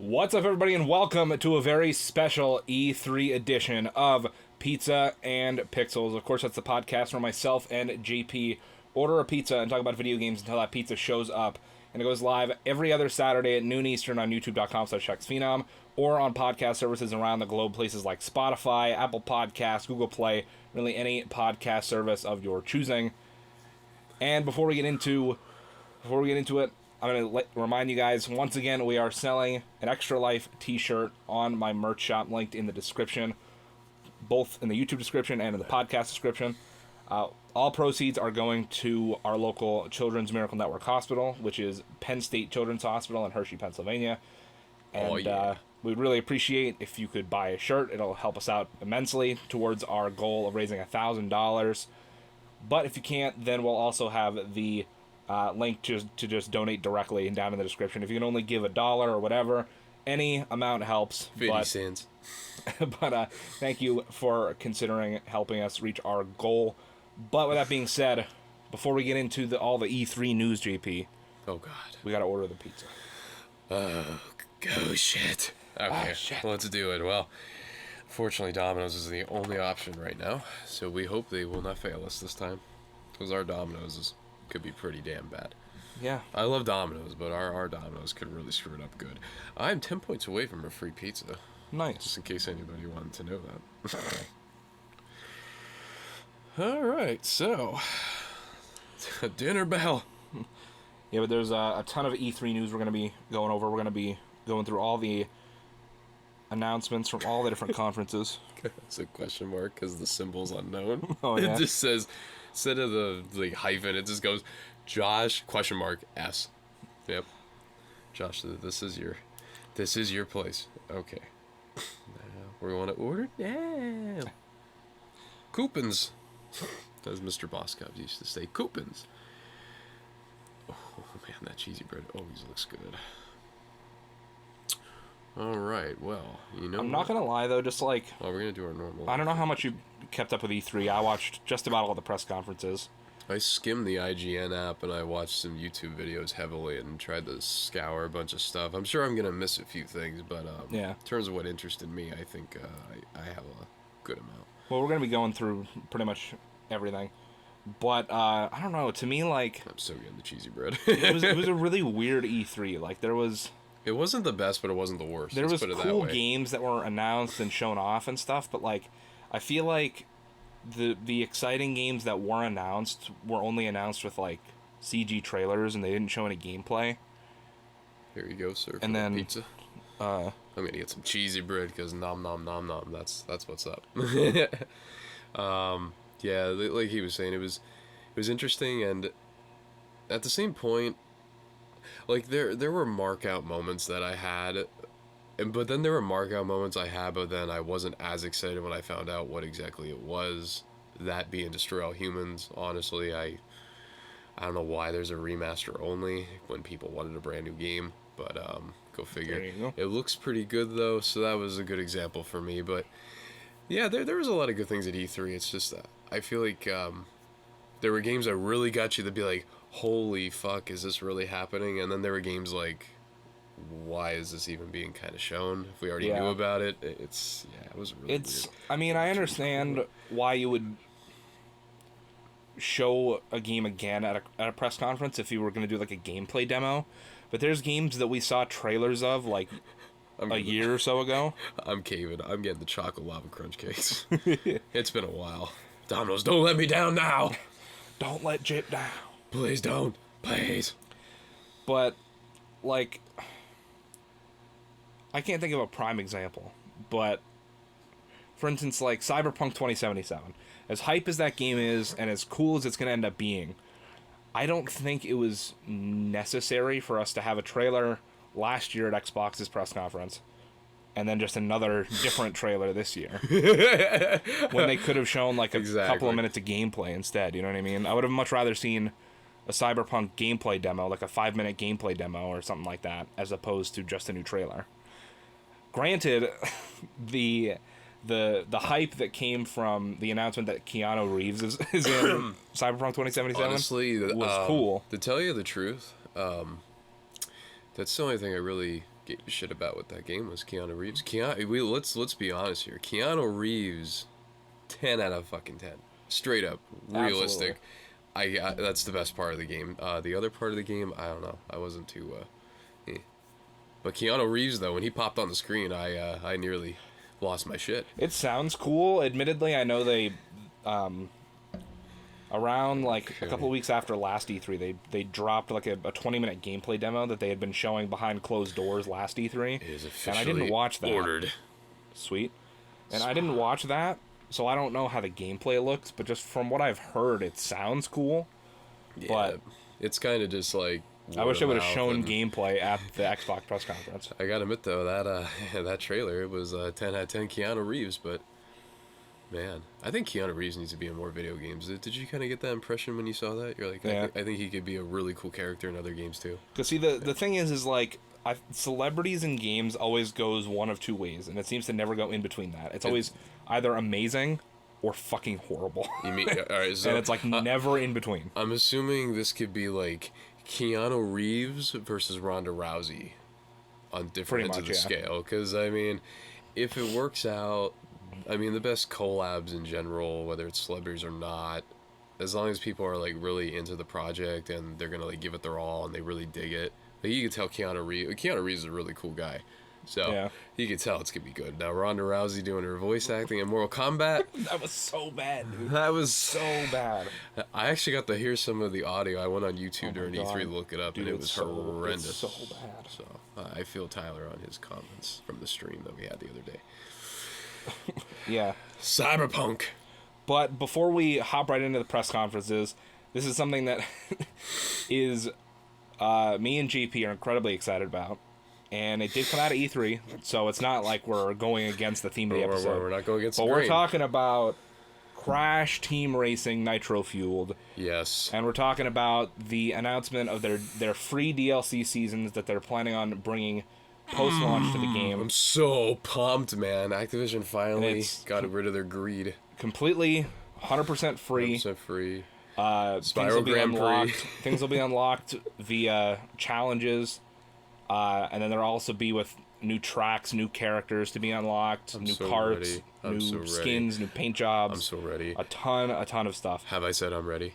What's up, everybody, and welcome to a very special E3 edition of Pizza and Pixels. Of course, that's the podcast where myself and JP order a pizza and talk about video games until that pizza shows up. And it goes live every other Saturday at noon Eastern on youtube.com/HexxedPhenom or on podcast services around the globe, places like Spotify, Apple Podcasts, Google Play, really any podcast service of your choosing. And before we get into it, I'm going to remind you guys, once again, we are selling an Extra Life t-shirt on my merch shop, linked in the description, both in the YouTube description and in the podcast description. All proceeds are going to our local Children's Miracle Network Hospital, which is Penn State Children's Hospital in Hershey, Pennsylvania. And we'd really appreciate if you could buy a shirt. It'll help us out immensely towards our goal of raising $1,000. But if you can't, then we'll also have the link to just donate directly down in the description. If you can only give $1 or whatever, any amount helps. 50 cents. But thank you for considering helping us reach our goal. But with that being said, before we get into all the E3 news, JP. Oh, God. We got to order the pizza. Oh, shit. Okay, shit. Let's do it. Well, fortunately, Domino's is the only option right now, so we hope they will not fail us this time, because our Domino's could be pretty damn bad. Yeah. I love Domino's, but our Domino's could really screw it up good. I'm 10 points away from a free pizza. Nice. Just in case anybody wanted to know that. All right, so dinner bell. Yeah, but there's a ton of E3 news we're going to be going over. We're going to be going through all the announcements from all the different conferences. It's a question mark because the symbol's unknown. Oh, yeah. It just says, instead of the hyphen, it just goes, Josh, question mark, S. Yep. Josh, this is your place. Okay. Now we want to order now. Coupons. As Mr. Boss Cubs used to say, coupons. Oh, man, that cheesy bread always looks good. All right, well, you know. I'm not going to lie, though, just like... Well, we're going to do our normal. I don't know how much you kept up with E3. I watched just about all the press conferences. I skimmed the IGN app and I watched some YouTube videos heavily and tried to scour a bunch of stuff. I'm sure I'm going to miss a few things, but yeah. In terms of what interested me, I think I have a good amount. Well, we're going to be going through pretty much everything. But, I don't know, to me, like... I'm so getting the cheesy bread. it was a really weird E3. Like, there was... It wasn't the best, but it wasn't the worst. There was put it cool that way. games that were announced and shown off and stuff, but, like, I feel like the exciting games that were announced were only announced with, like, CG trailers, and they didn't show any gameplay. Here you go, sir. And then pizza. I'm gonna get some cheesy bread because nom nom nom nom. That's what's up. Yeah, like he was saying, it was interesting, and at the same point, like there were mark out moments that I had, but then there were mark out moments I had, but then I wasn't as excited when I found out what exactly it was. That being Destroy All Humans. Honestly, I don't know why there's a remaster only when people wanted a brand new game, but go figure. There you go. It looks pretty good though, so that was a good example for me. But yeah, there was a lot of good things at E3. It's just I feel like there were games that really got you to be like, holy fuck, is this really happening? And then there were games like, why is this even being kind of shown? If we already knew about it, it was really weird. I mean, I understand why you would show a game again at a press conference if you were going to do like a gameplay demo, but there's games that we saw trailers of like a year or so ago. I'm caving. I'm getting the chocolate lava crunch cakes. It's been a while. Domino's, don't let me down now. Don't let Jip down. Please don't. Please. But, like, I can't think of a prime example, but for instance, like Cyberpunk 2077, as hype as that game is and as cool as it's going to end up being, I don't think it was necessary for us to have a trailer last year at Xbox's press conference and then just another different trailer this year when they could have shown like a couple of minutes of gameplay instead. You know what I mean? I would have much rather seen a Cyberpunk gameplay demo, like a 5-minute gameplay demo or something like that, as opposed to just a new trailer. Granted, the hype that came from the announcement that Keanu Reeves is in Cyberpunk 2077 honestly was cool. To tell you the truth, that's the only thing I really gave a shit about what that game was. Keanu Reeves. Let's be honest here. Keanu Reeves, 10 out of fucking 10. Straight up, realistic. That's the best part of the game. The other part of the game, I don't know. I wasn't too. But Keanu Reeves, though, when he popped on the screen, I nearly lost my shit. It sounds cool. Admittedly, I know they, around like a couple of weeks after last E3, they dropped like a 20-minute gameplay demo that they had been showing behind closed doors last E3. It is officially and I didn't watch that. Ordered. Sweet. And I didn't watch that, so I don't know how the gameplay looks, but just from what I've heard, it sounds cool. Yeah, but it's kind of just like. I wish they would have shown gameplay at the Xbox press conference. I gotta admit though that trailer, it was 10 out of 10 Keanu Reeves, but man, I think Keanu Reeves needs to be in more video games. Did you kind of get that impression when you saw that? You're like, yeah. I think he could be a really cool character in other games too. Because see, the thing is like celebrities in games always goes one of two ways, and it seems to never go in between that. It's always either amazing or fucking horrible. You mean all right? So and it's like never in between. I'm assuming this could be like Keanu Reeves versus Ronda Rousey on different ends of the scale. Because, I mean, if it works out, I mean, the best collabs in general, whether it's celebrities or not, as long as people are, like, really into the project and they're going to, like, give it their all and they really dig it. But you can tell Keanu Reeves is a really cool guy. So, yeah. You can tell it's going to be good. Now, Ronda Rousey doing her voice acting in Mortal Kombat. That was so bad, dude. That was so bad. I actually got to hear some of the audio. I went on YouTube during E3 to look it up, dude, and it was horrendous. It's so bad. So, I feel Tyler on his comments from the stream that we had the other day. Yeah. Cyberpunk. But before we hop right into the press conferences, this is something that is me and JP are incredibly excited about. And it did come out of E3, so it's not like we're going against the theme of the episode. We're not going against the grain. But we're talking about Crash Team Racing Nitro Fueled. Yes. And we're talking about the announcement of their free DLC seasons that they're planning on bringing post-launch to the game. I'm so pumped, man. Activision finally got rid of their greed. Completely 100% free. 100% free. Spyro Grand Prix. Things will be unlocked via challenges. And then there'll also be with new tracks, new characters to be unlocked, new carts, new skins, new paint jobs. I'm so ready. A ton of stuff. Have I said I'm ready?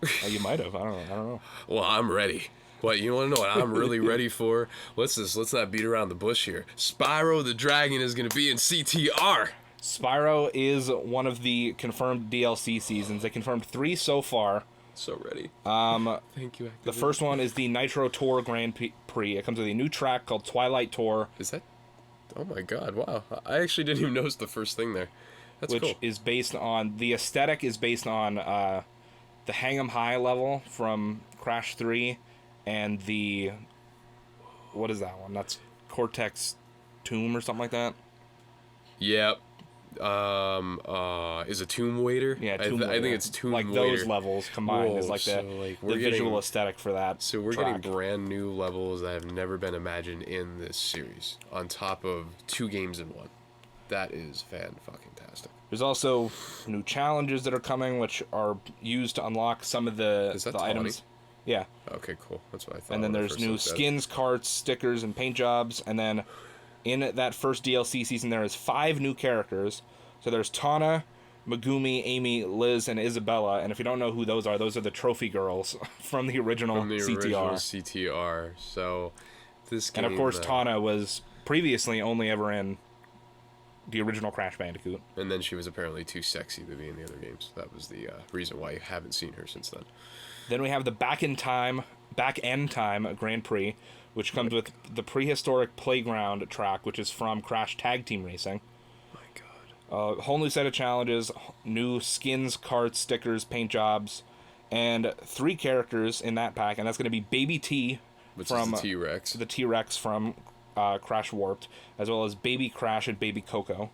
Oh, you might have. I don't know. Well, I'm ready. What, you want to know what I'm really ready for? Let's not beat around the bush here. Spyro the Dragon is going to be in CTR. Spyro is one of the confirmed DLC seasons. They confirmed 3 so far. So ready. Thank you, Activision. The first one is the Nitro Tour Grand Prix. It comes with a new track called Twilight Tour. Is that? Oh my god, wow. I actually didn't even notice the first thing there. That's cool. Which is based on, the aesthetic is based on the Hang 'em High level from Crash 3 and the, what is that one? That's Cortex Tomb or something like that? Yep. Is it Tomb Waiter? Yeah, I think it's Tomb Waiter. Like those levels combined is like the visual aesthetic for that. So we're getting brand new levels that have never been imagined in this series, on top of 2 games in 1. That is fan-fucking-tastic. There's also new challenges that are coming, which are used to unlock some of the items. Yeah. Okay, cool. That's what I thought. And then there's new skins, carts, stickers, and paint jobs, and then in that first DLC season, there is 5 new characters. So there's Tana, Megumi, Amy, Liz, and Isabella. And if you don't know who those are the trophy girls from the original CTR. So this game... And of course, Tana was previously only ever in the original Crash Bandicoot. And then she was apparently too sexy to be in the other games. That was the reason why you haven't seen her since then. Then we have the Back End Time Grand Prix, which comes with the Prehistoric Playground track, which is from Crash Tag Team Racing. My god. A whole new set of challenges, new skins, carts, stickers, paint jobs, and 3 characters in that pack, and that's going to be Baby T from the T-Rex. The T-Rex from Crash Warped, as well as Baby Crash and Baby Coco.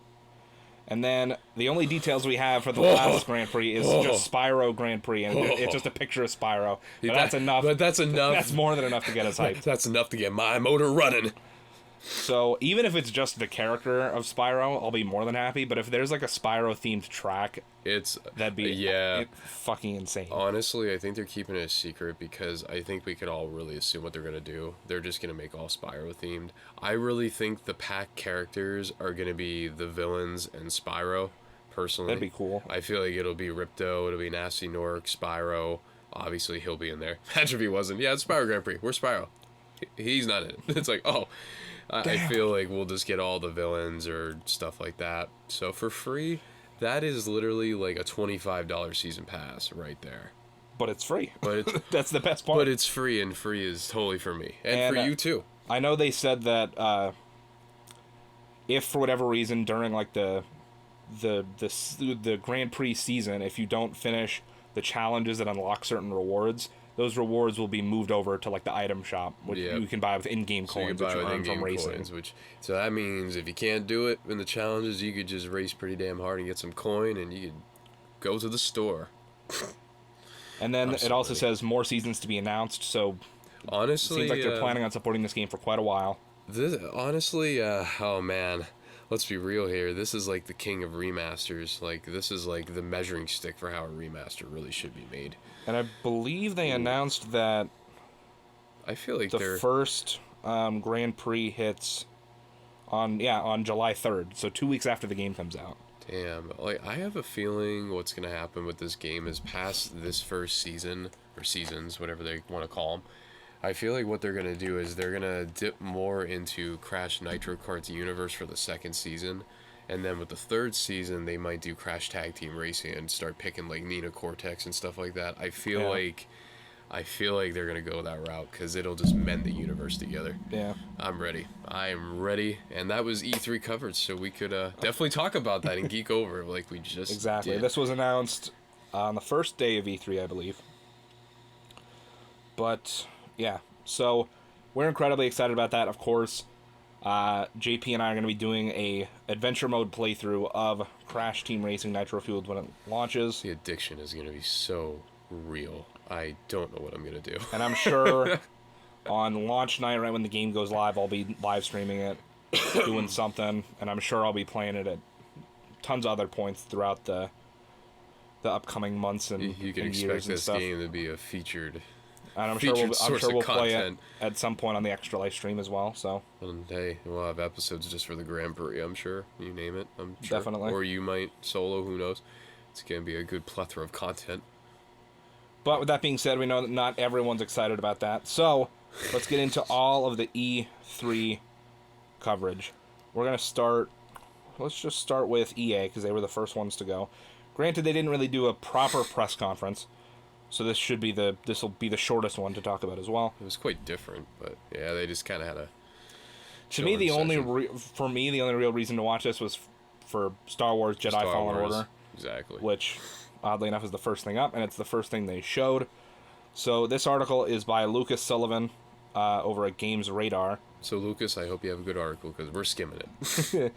And then the only details we have for the last Grand Prix is just Spyro Grand Prix, and it's just a picture of Spyro. But that's enough. But that's enough. That's more than enough to get us hyped. That's enough to get my motor running. So even if it's just the character of Spyro, I'll be more than happy. But if there's like a Spyro themed track, that'd be fucking insane. Honestly, I think they're keeping it a secret because I think we could all really assume what they're gonna do. They're just gonna make all Spyro themed. I really think the pack characters are gonna be the villains and Spyro. Personally, That'd be cool. I feel like it'll be Ripto, it'll be Nasty Nork, Spyro. Obviously, he'll be in there. Imagine if he wasn't. Yeah, it's Spyro Grand Prix. Where's Spyro? He's not in it. It's like, oh, I feel like we'll just get all the villains or stuff like that. So for free, that is literally like a $25 season pass right there. But it's free. But that's the best part. But it's free, and free is totally for me and for you too. I know they said that if for whatever reason during like the Grand Prix season, if you don't finish the challenges that unlock certain rewards, those rewards will be moved over to like the item shop, which you can buy with in-game coins, which you earn from racing. So that means if you can't do it in the challenges, you could just race pretty damn hard and get some coin, and you could go to the store. And then it also says more seasons to be announced. So honestly, seems like they're planning on supporting this game for quite a while. Oh man. Let's be real here. This is like the king of remasters. Like, this is like the measuring stick for how a remaster really should be made. And I believe they announced that I feel like the first Grand Prix hits on July 3rd, so 2 weeks after the game comes out. Damn. Like, I have a feeling what's going to happen with this game is past this first season, or seasons, whatever they want to call them. I feel like what they're going to do is they're going to dip more into Crash Nitro Kart's universe for the second season. And then with the third season, they might do Crash Tag Team Racing and start picking like Nina Cortex and stuff like that. I feel like they're going to go that route because it'll just mend the universe together. Yeah. I'm ready. I am ready. And that was E3 coverage, so we could definitely talk about that and geek over like we just Exactly. did. This was announced on the first day of E3, I believe. But yeah, so we're incredibly excited about that, of course. JP and I are going to be doing a adventure mode playthrough of Crash Team Racing Nitro Fueled when it launches. The addiction is going to be so real. I don't know what I'm going to do. And I'm sure on launch night, right when the game goes live, I'll be live streaming it, doing something, and I'm sure I'll be playing it at tons of other points throughout the upcoming months and you can and expect years and this stuff. game to be a featured. And I'm sure we'll play it at some point on the Extra Life stream as well. So. And hey, we'll have episodes just for the Grand Prix, I'm sure. You name it, I'm sure. Definitely. Or you might solo, who knows. It's going to be a good plethora of content. But with that being said, we know that not everyone's excited about that. So, let's get into all of the E3 coverage. We're going to start... Let's just start with EA, because they were the first ones to go. Granted, they didn't really do a proper press conference. So this will be the shortest one to talk about as well. It was quite different, but yeah, they just kind of had a. To me, the only real reason to watch this was for Star Wars Jedi Fallen Order. Exactly. Which, oddly enough, is the first thing up, and it's the first thing they showed. So this article is by Lucas Sullivan over at Games Radar. So Lucas, I hope you have a good article because we're skimming it.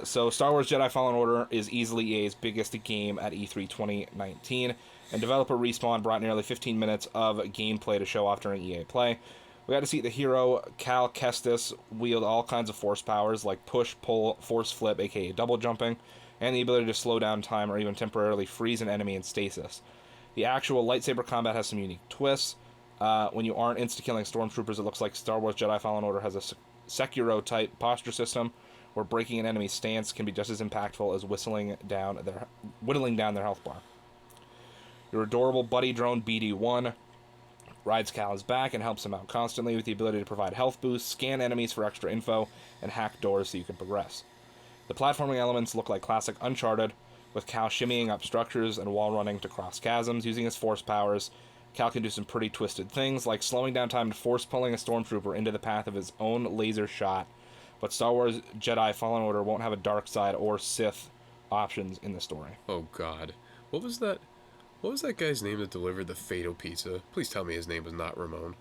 So Star Wars Jedi Fallen Order is easily EA's biggest game at E3 2019. And developer Respawn brought nearly 15 minutes of gameplay to show off during EA Play. We got to see the hero Cal Kestis wield all kinds of force powers like push, pull, force flip, aka double jumping, and the ability to slow down time or even temporarily freeze an enemy in stasis. The actual lightsaber combat has some unique twists. When you aren't insta-killing stormtroopers, it looks like Star Wars Jedi Fallen Order has a Sekiro-type posture system where breaking an enemy's stance can be just as impactful as whittling down their health bar. Your adorable buddy drone BD-1 rides Cal's back and helps him out constantly with the ability to provide health boosts, scan enemies for extra info, and hack doors so you can progress. The platforming elements look like classic Uncharted, with Cal shimmying up structures and wall running to cross chasms using his force powers. Cal can do some pretty twisted things, like slowing down time and force pulling a stormtrooper into the path of his own laser shot. But Star Wars Jedi Fallen Order won't have a dark side or Sith options in the story. Oh God, what was that? What was that guy's name that delivered the Fatal Pizza? Please tell me his name was not Ramon.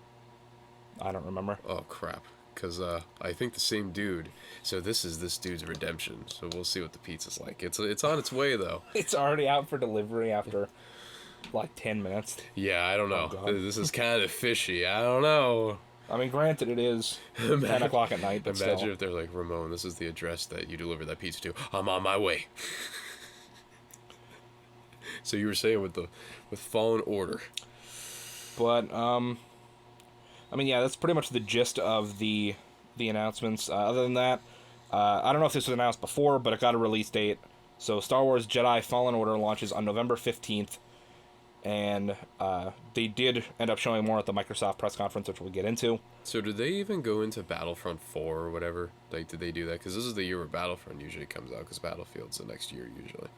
I don't remember. Oh, crap. Because I think the same dude. So this is this dude's redemption. So we'll see what the pizza's like. It's on its way, though. It's already out for delivery after, like, 10 minutes. Yeah, I don't know. Oh, This is kind of fishy. I don't know. I mean, granted, it is 10 o'clock at night, but Imagine still. if they're like, Ramon, this is the address that you deliver that pizza to. I'm on my way. So you were saying with Fallen Order. But, I mean, yeah, that's pretty much the gist of the announcements. Other than that, I don't know if this was announced before, but it got a release date. So Star Wars Jedi Fallen Order launches on November 15th. And they did end up showing more at the Microsoft press conference, which we'll get into. So did they even go into Battlefront 4 or whatever? Like, did they do that? Because this is the year where Battlefront usually comes out, because Battlefield's the next year usually.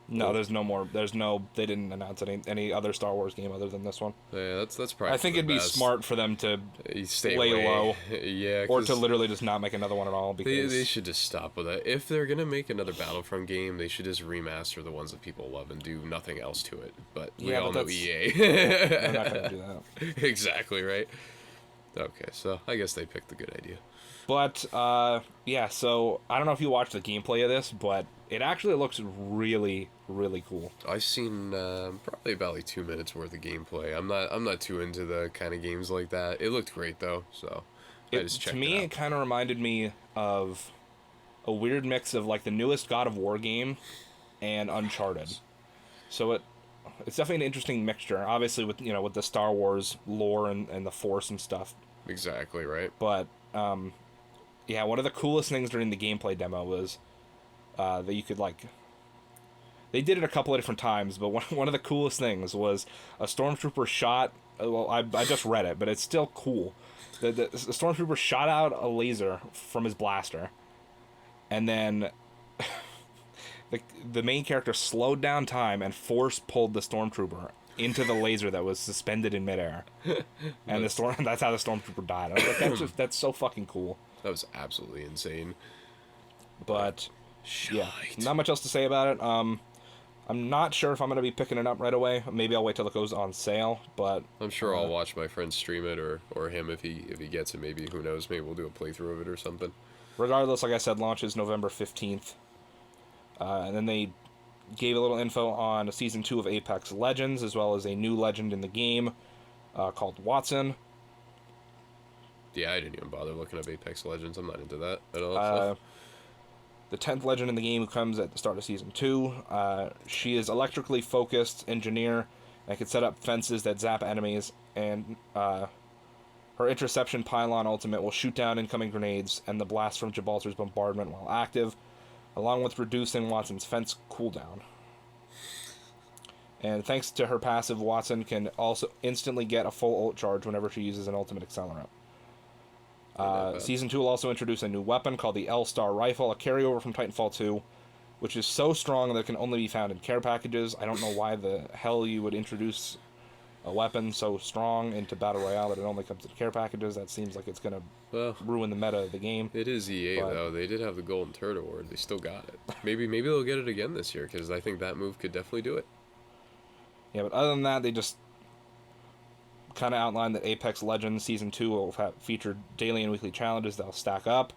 No, there's no more. They didn't announce any other Star Wars game other than this one. Yeah, that's probably. I think it'd be smart for them to stay lay away. low, Yeah, or to literally just not make another one at all. Because they should just stop with that. If they're gonna make another Battlefront game, they should just remaster the ones that people love and do nothing else to it. But we all know EA. They're not gonna do that. Exactly right. Okay, so I guess they picked a good idea. But yeah, so I don't know if you watched the gameplay of this, but it actually looks really, really cool. I've seen probably about like 2 minutes worth of gameplay. I'm not too into the kind of games like that. It looked great though, so I just checked it out. To me, it kind of reminded me of a weird mix of like the newest God of War game and Uncharted. So it's definitely an interesting mixture. Obviously, with with the Star Wars lore and the Force and stuff. Exactly right. But yeah, one of the coolest things during the gameplay demo was that you could like. They did it a couple of different times, but one of the coolest things was a stormtrooper shot. Well, I just read it, but it's still cool. The stormtrooper shot out a laser from his blaster, and then the main character slowed down time and force pulled the stormtrooper into the laser that was suspended in midair, and that's how the stormtrooper died. I was like, that's so fucking cool. That was absolutely insane. But yeah, not much else to say about it. I'm not sure if I'm going to be picking it up right away. Maybe I'll wait till it goes on sale, but I'm sure I'll watch my friend stream it or him if he gets it. Maybe, who knows, maybe we'll do a playthrough of it or something. Regardless, like I said, launches November 15th. And then they gave a little info on Season 2 of Apex Legends, as well as a new legend in the game called Watson. Yeah, I didn't even bother looking up Apex Legends. I'm not into that at all. The 10th legend in the game who comes at the start of Season 2. She is electrically focused engineer and can set up fences that zap enemies, and her interception pylon ultimate will shoot down incoming grenades and the blast from Gibraltar's bombardment while active, along with reducing Watson's fence cooldown. And thanks to her passive, Watson can also instantly get a full ult charge whenever she uses an ultimate accelerant. Season 2 will also introduce a new weapon called the L-Star Rifle, a carryover from Titanfall 2, which is so strong that it can only be found in care packages. I don't know why the hell you would introduce a weapon so strong into Battle Royale that it only comes in care packages. That seems like it's going to ruin the meta of the game. It is EA, though. They did have the Golden Turd Award. They still got it. Maybe they'll get it again this year, because I think that move could definitely do it. Yeah, but other than that, they just kind of outlined that Apex Legends Season 2 will feature daily and weekly challenges that'll stack up,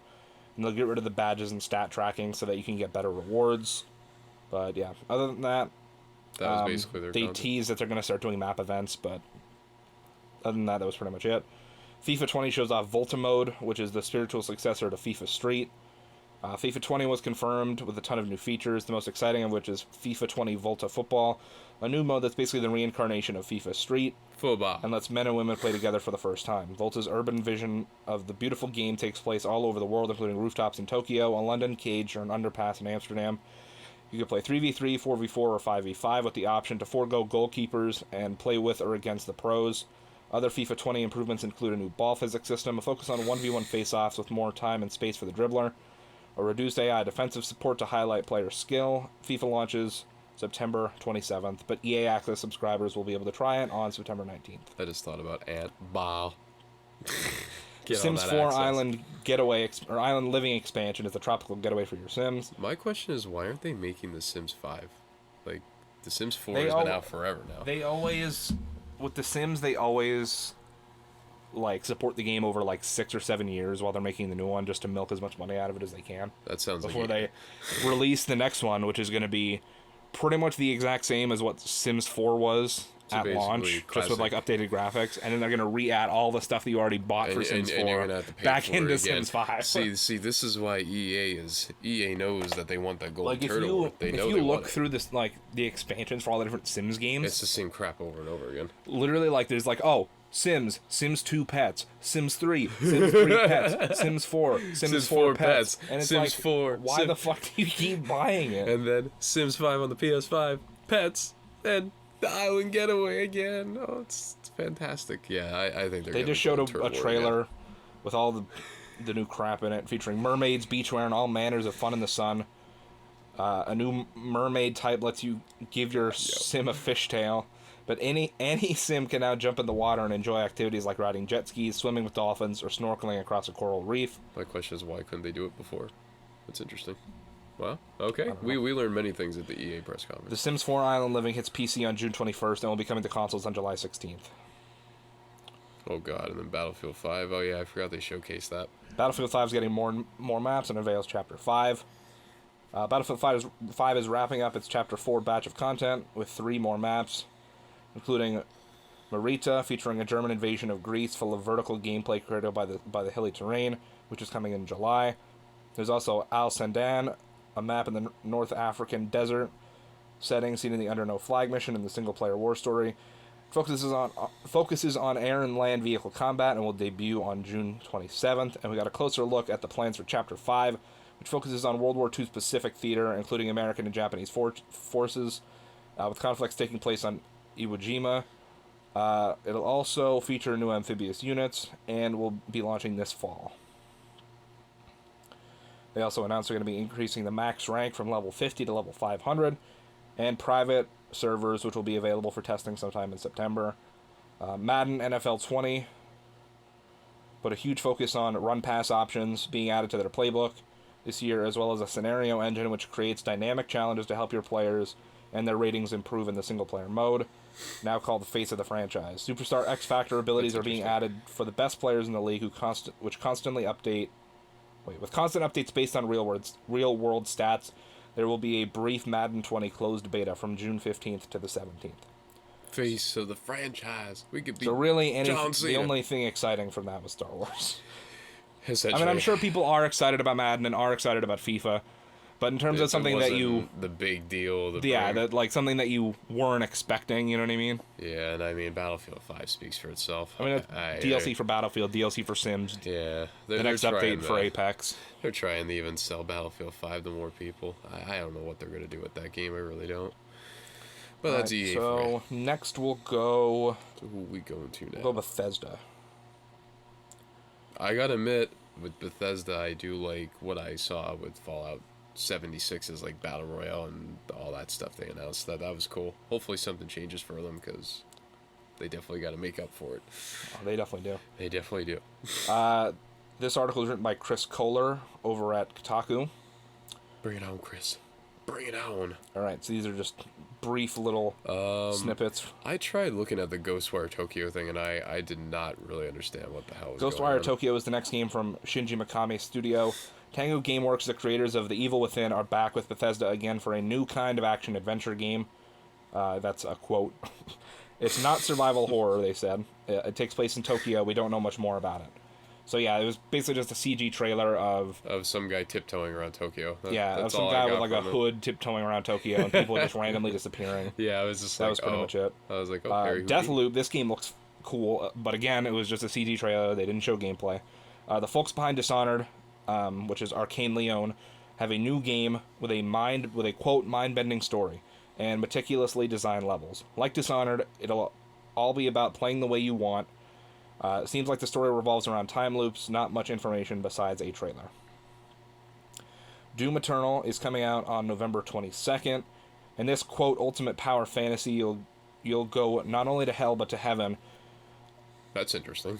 and they'll get rid of the badges and stat tracking so that you can get better rewards. But yeah, other than that was basically their content. Tease that they're going to start doing map events, but other than that was pretty much it. FIFA 20 shows off Volta Mode, which is the spiritual successor to FIFA Street. FIFA 20 was confirmed with a ton of new features, the most exciting of which is FIFA 20 Volta Football, a new mode that's basically the reincarnation of FIFA Street. Football. And lets men and women play together for the first time. Volta's urban vision of the beautiful game takes place all over the world, including rooftops in Tokyo, a London cage, or an underpass in Amsterdam. You can play 3v3, 4v4, or 5v5 with the option to forego goalkeepers and play with or against the pros. Other FIFA 20 improvements include a new ball physics system, a focus on 1v1 face-offs with more time and space for the dribbler, a reduced AI defensive support to highlight player skill. FIFA launches September 27th, but EA Access subscribers will be able to try it on September 19th. I just thought about Ant Ball. Sims 4 access. Island Getaway or Island Living expansion is a tropical getaway for your Sims. My question is, why aren't they making The Sims 5? Like, The Sims 4 has been out forever now. They always, with The Sims, they always like support the game over like 6 or 7 years while they're making the new one, just to milk as much money out of it as they can. That sounds before like they release the next one, which is going to be pretty much the exact same as what Sims 4 was, at launch, just with like updated graphics, and then they're gonna re-add all the stuff that you already bought for Sims 4 and you're gonna have to pay back for into it again. Sims 5. See, this is why EA knows that they want that golden Like if turtle. you look through this, like the expansions for all the different Sims games, it's the same crap over and over again. Literally, like there's like Sims 2 pets, Sims 3, Sims 3 pets, Sims 4, Sims 4 pets, and it's Sims like 4, why the fuck do you keep buying it? And then Sims 5 on the PS5, pets, and the Island Getaway again. Oh, it's fantastic. Yeah, I think they just showed a trailer with all the new crap in it, featuring mermaids, beachwear, and all manners of fun in the sun. A new mermaid type lets you give your sim a fishtail. But any sim can now jump in the water and enjoy activities like riding jet skis, swimming with dolphins, or snorkeling across a coral reef. My question is, why couldn't they do it before? That's interesting. Well, okay. We learned many things at the EA press conference. The Sims 4 Island Living hits PC on June 21st and will be coming to consoles on July 16th. Oh god, and then Battlefield 5. Oh yeah, I forgot they showcased that. Battlefield 5 is getting more maps and unveils Chapter 5. Battlefield 5 is wrapping up its Chapter 4 batch of content with 3 more maps, including Marita, featuring a German invasion of Greece full of vertical gameplay created by the hilly terrain, which is coming in July. There's also Al Sandan, a map in the North African desert setting seen in the Under No Flag mission in the single-player war story. Focuses on air and land vehicle combat and will debut on June 27th. And we got a closer look at the plans for Chapter 5, which focuses on World War II's Pacific theater, including American and Japanese forces, with conflicts taking place on Iwo Jima. It'll also feature new amphibious units and will be launching this fall. They also announced they're going to be increasing the max rank from level 50 to level 500, and private servers, which will be available for testing sometime in September. Madden NFL 20 put a huge focus on run-pass options being added to their playbook this year, as well as a scenario engine which creates dynamic challenges to help your players and their ratings improve in the single-player mode, now called the face of the franchise. Superstar X Factor abilities are being added for the best players in the league, with constant updates based on real-world stats. There will be a brief Madden 20 closed beta from June 15th to the 17th. Face of the franchise. We could be. So really, the only thing exciting from that was Star Wars. I mean, I'm sure people are excited about Madden and are excited about FIFA, but in terms of something that the big deal, something that you weren't expecting, you know what I mean? Yeah, and I mean Battlefield 5 speaks for itself. I mean, DLC for Battlefield, DLC for Sims. Yeah, the next update for Apex. They're trying to even sell Battlefield 5 to more people. I don't know what they're gonna do with that game. I really don't. But that's EA. So next we'll go. So who are we going to now? We'll go Bethesda. I gotta admit, with Bethesda, I do like what I saw with Fallout 76's like Battle Royale and all that stuff they announced. That was cool. Hopefully something changes for them, because they definitely got to make up for it. Oh, they definitely do. They definitely do. This article is written by Chris Kohler over at Kotaku. Bring it on, Chris. Bring it on. All right, so these are just brief little snippets. I tried looking at the Ghostwire Tokyo thing, and I did not really understand what the hell was going on. Ghostwire Tokyo is the next game from Shinji Mikami's studio. Tango Gameworks, the creators of The Evil Within, are back with Bethesda again for a new kind of action-adventure game. That's a quote. It's not survival horror, they said. It takes place in Tokyo. We don't know much more about it. So yeah, it was basically just a CG trailer of some guy tiptoeing around Tokyo. Of some guy with like a hood tiptoeing around Tokyo and people just randomly disappearing. Yeah, I was just that was pretty much it. I was like, Deathloop, this game looks cool, but again, it was just a CG trailer. They didn't show gameplay. The folks behind Dishonored, which is Arcane Leon, have a new game with a quote mind-bending story and meticulously designed levels. Like Dishonored, it'll all be about playing the way you want. It seems like the story revolves around time loops, not much information besides a trailer. Doom Eternal is coming out on November 22nd, and this, quote, ultimate power fantasy, you'll go not only to hell but to heaven. That's interesting.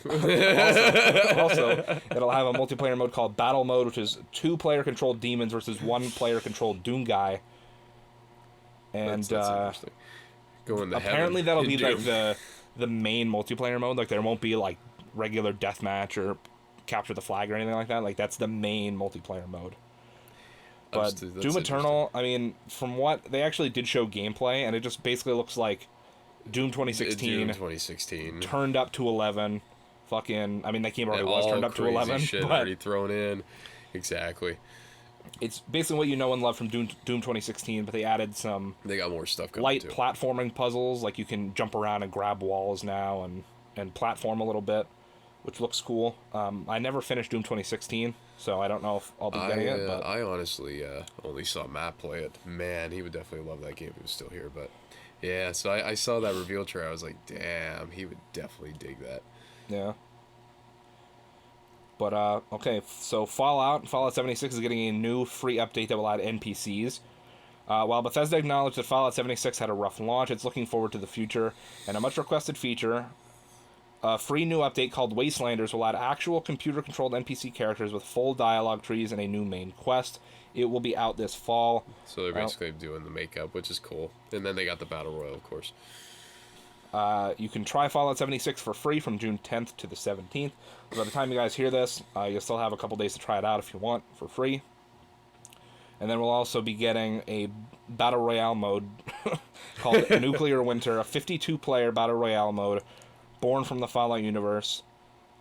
also, it'll have a multiplayer mode called Battle Mode, which is 2-player controlled demons versus 1-player controlled Doom guy. And that's interesting. Going to apparently that'll be Doom. like the main multiplayer mode. Like there won't be like regular deathmatch or capture the flag or anything like that. Like that's the main multiplayer mode. But Doom Eternal, I mean, from what they actually did show gameplay, and it just basically looks like Doom 2016. Doom 2016. Turned up to 11. Fucking, I mean, that game already was All turned up to crazy 11. shit But already thrown in. Exactly. it's basically what you know and love from Doom 2016, but they added some They got more stuff coming light too. platforming puzzles. Like you can jump around and grab walls now and platform a little bit, which looks cool. I never finished Doom 2016, so I don't know if I'll be getting it. But I honestly only saw Matt play it. Man, he would definitely love that game if he was still here. But yeah, so I saw that reveal trailer. I was like, damn, he would definitely dig that. yeah. But, okay, so Fallout 76 is getting a new free update that will add NPCs. While Bethesda acknowledged that Fallout 76 had a rough launch, it's looking forward to the future, and a much-requested feature, a free new update called Wastelanders will add actual computer-controlled NPC characters with full dialogue trees and a new main quest. It will be out this fall. So they're basically doing the makeup, which is cool. And then they got the Battle Royale, of course. You can try Fallout 76 for free from June 10th to the 17th. By the time you guys hear this, you'll still have a couple days to try it out if you want for free. And then we'll also be getting a Battle Royale mode called Nuclear Winter, a 52-player Battle Royale mode born from the Fallout universe.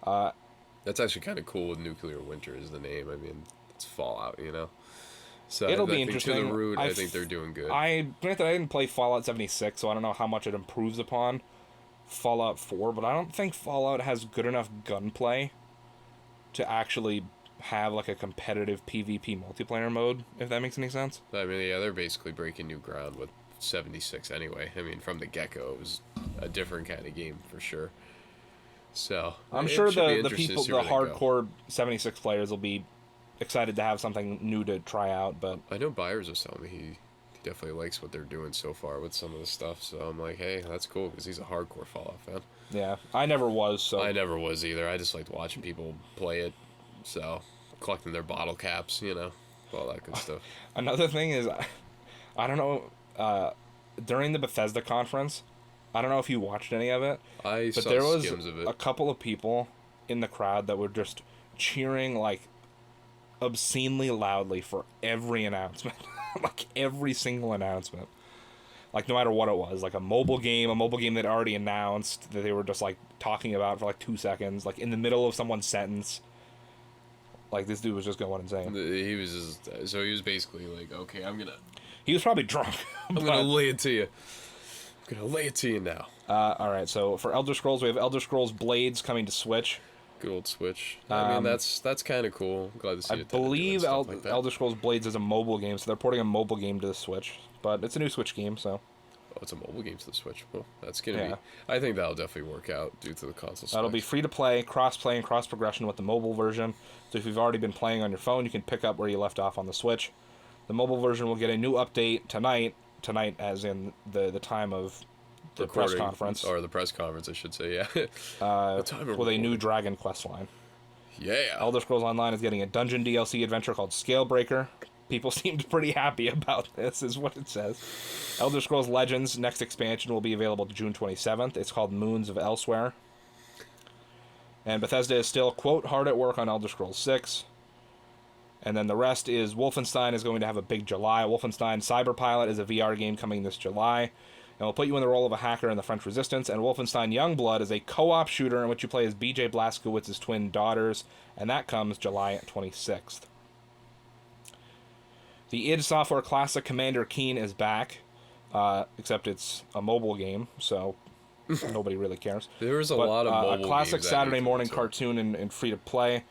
That's actually kind of cool with Nuclear Winter is the name. I mean, it's Fallout, you know? So It'll I be think interesting. To the root, I think they're doing good. Granted, I didn't play Fallout 76, so I don't know how much it improves upon Fallout 4, but I don't think Fallout has good enough gunplay to actually have like a competitive PvP multiplayer mode, if that makes any sense. I mean, yeah, they're basically breaking new ground with 76 anyway. I mean, from the get-go, it was a different kind of game for sure. So I'm it sure should be the interesting people, to see the where they go. hardcore 76 players will be excited to have something new to try out, but I know Byers was telling me he definitely likes what they're doing so far with some of the stuff. So I'm like, hey, that's cool because he's a hardcore Fallout fan. yeah, I never was, so I never was either. I just liked watching people play it. So collecting their bottle caps, you know, all that good stuff. Another thing is, I don't know, during the Bethesda conference, I don't know if you watched any of it, I but saw there was skims of it. a couple of people in the crowd that were just cheering like obscenely loudly for every announcement. Like every single announcement. Like no matter what it was, like a mobile game they'd already announced that they were just like talking about for like 2 seconds, like in the middle of someone's sentence. Like this dude was just going insane. He was just, so he was basically like, okay, He was probably drunk. I'm gonna lay it to you. I'm gonna lay it to you now. All right, so for Elder Scrolls, we have Elder Scrolls Blades coming to Switch. Good old Switch. I mean, that's kind of cool. I'm glad to see I it. believe doing stuff like that. Elder Scrolls Blades is a mobile game, so they're porting a mobile game to the Switch. But it's a new Switch game, so Oh, it's a mobile game to the Switch. Well, that's gonna Yeah. be. I think that'll definitely work out due to the console. that'll be specs. free to play, cross-play, and cross-progression with the mobile version. So if you've already been playing on your phone, you can pick up where you left off on the Switch. The mobile version will get a new update tonight as in the time of the press Recording, conference, or the press conference, I should say. Yeah. The time of with a new recording. Dragon Quest line. Yeah. Elder Scrolls Online is getting a dungeon DLC adventure called Scalebreaker. People seemed pretty happy about this, is what it says. Elder Scrolls Legends next expansion will be available June 27th. It's called Moons of Elsewhere. And Bethesda is still, quote, hard at work on Elder Scrolls 6. And then the rest is Wolfenstein is going to have a big July. Wolfenstein Cyberpilot is a VR game coming this July. And will put you in the role of a hacker in the French Resistance. And Wolfenstein Youngblood is a co-op shooter in which you play as BJ Blazkowicz's twin daughters. And that comes July 26th. The id Software classic Commander Keen is back. Except it's a mobile game, so nobody really cares. There was a lot of mobile a classic games that Saturday moved morning into- cartoon and free-to-play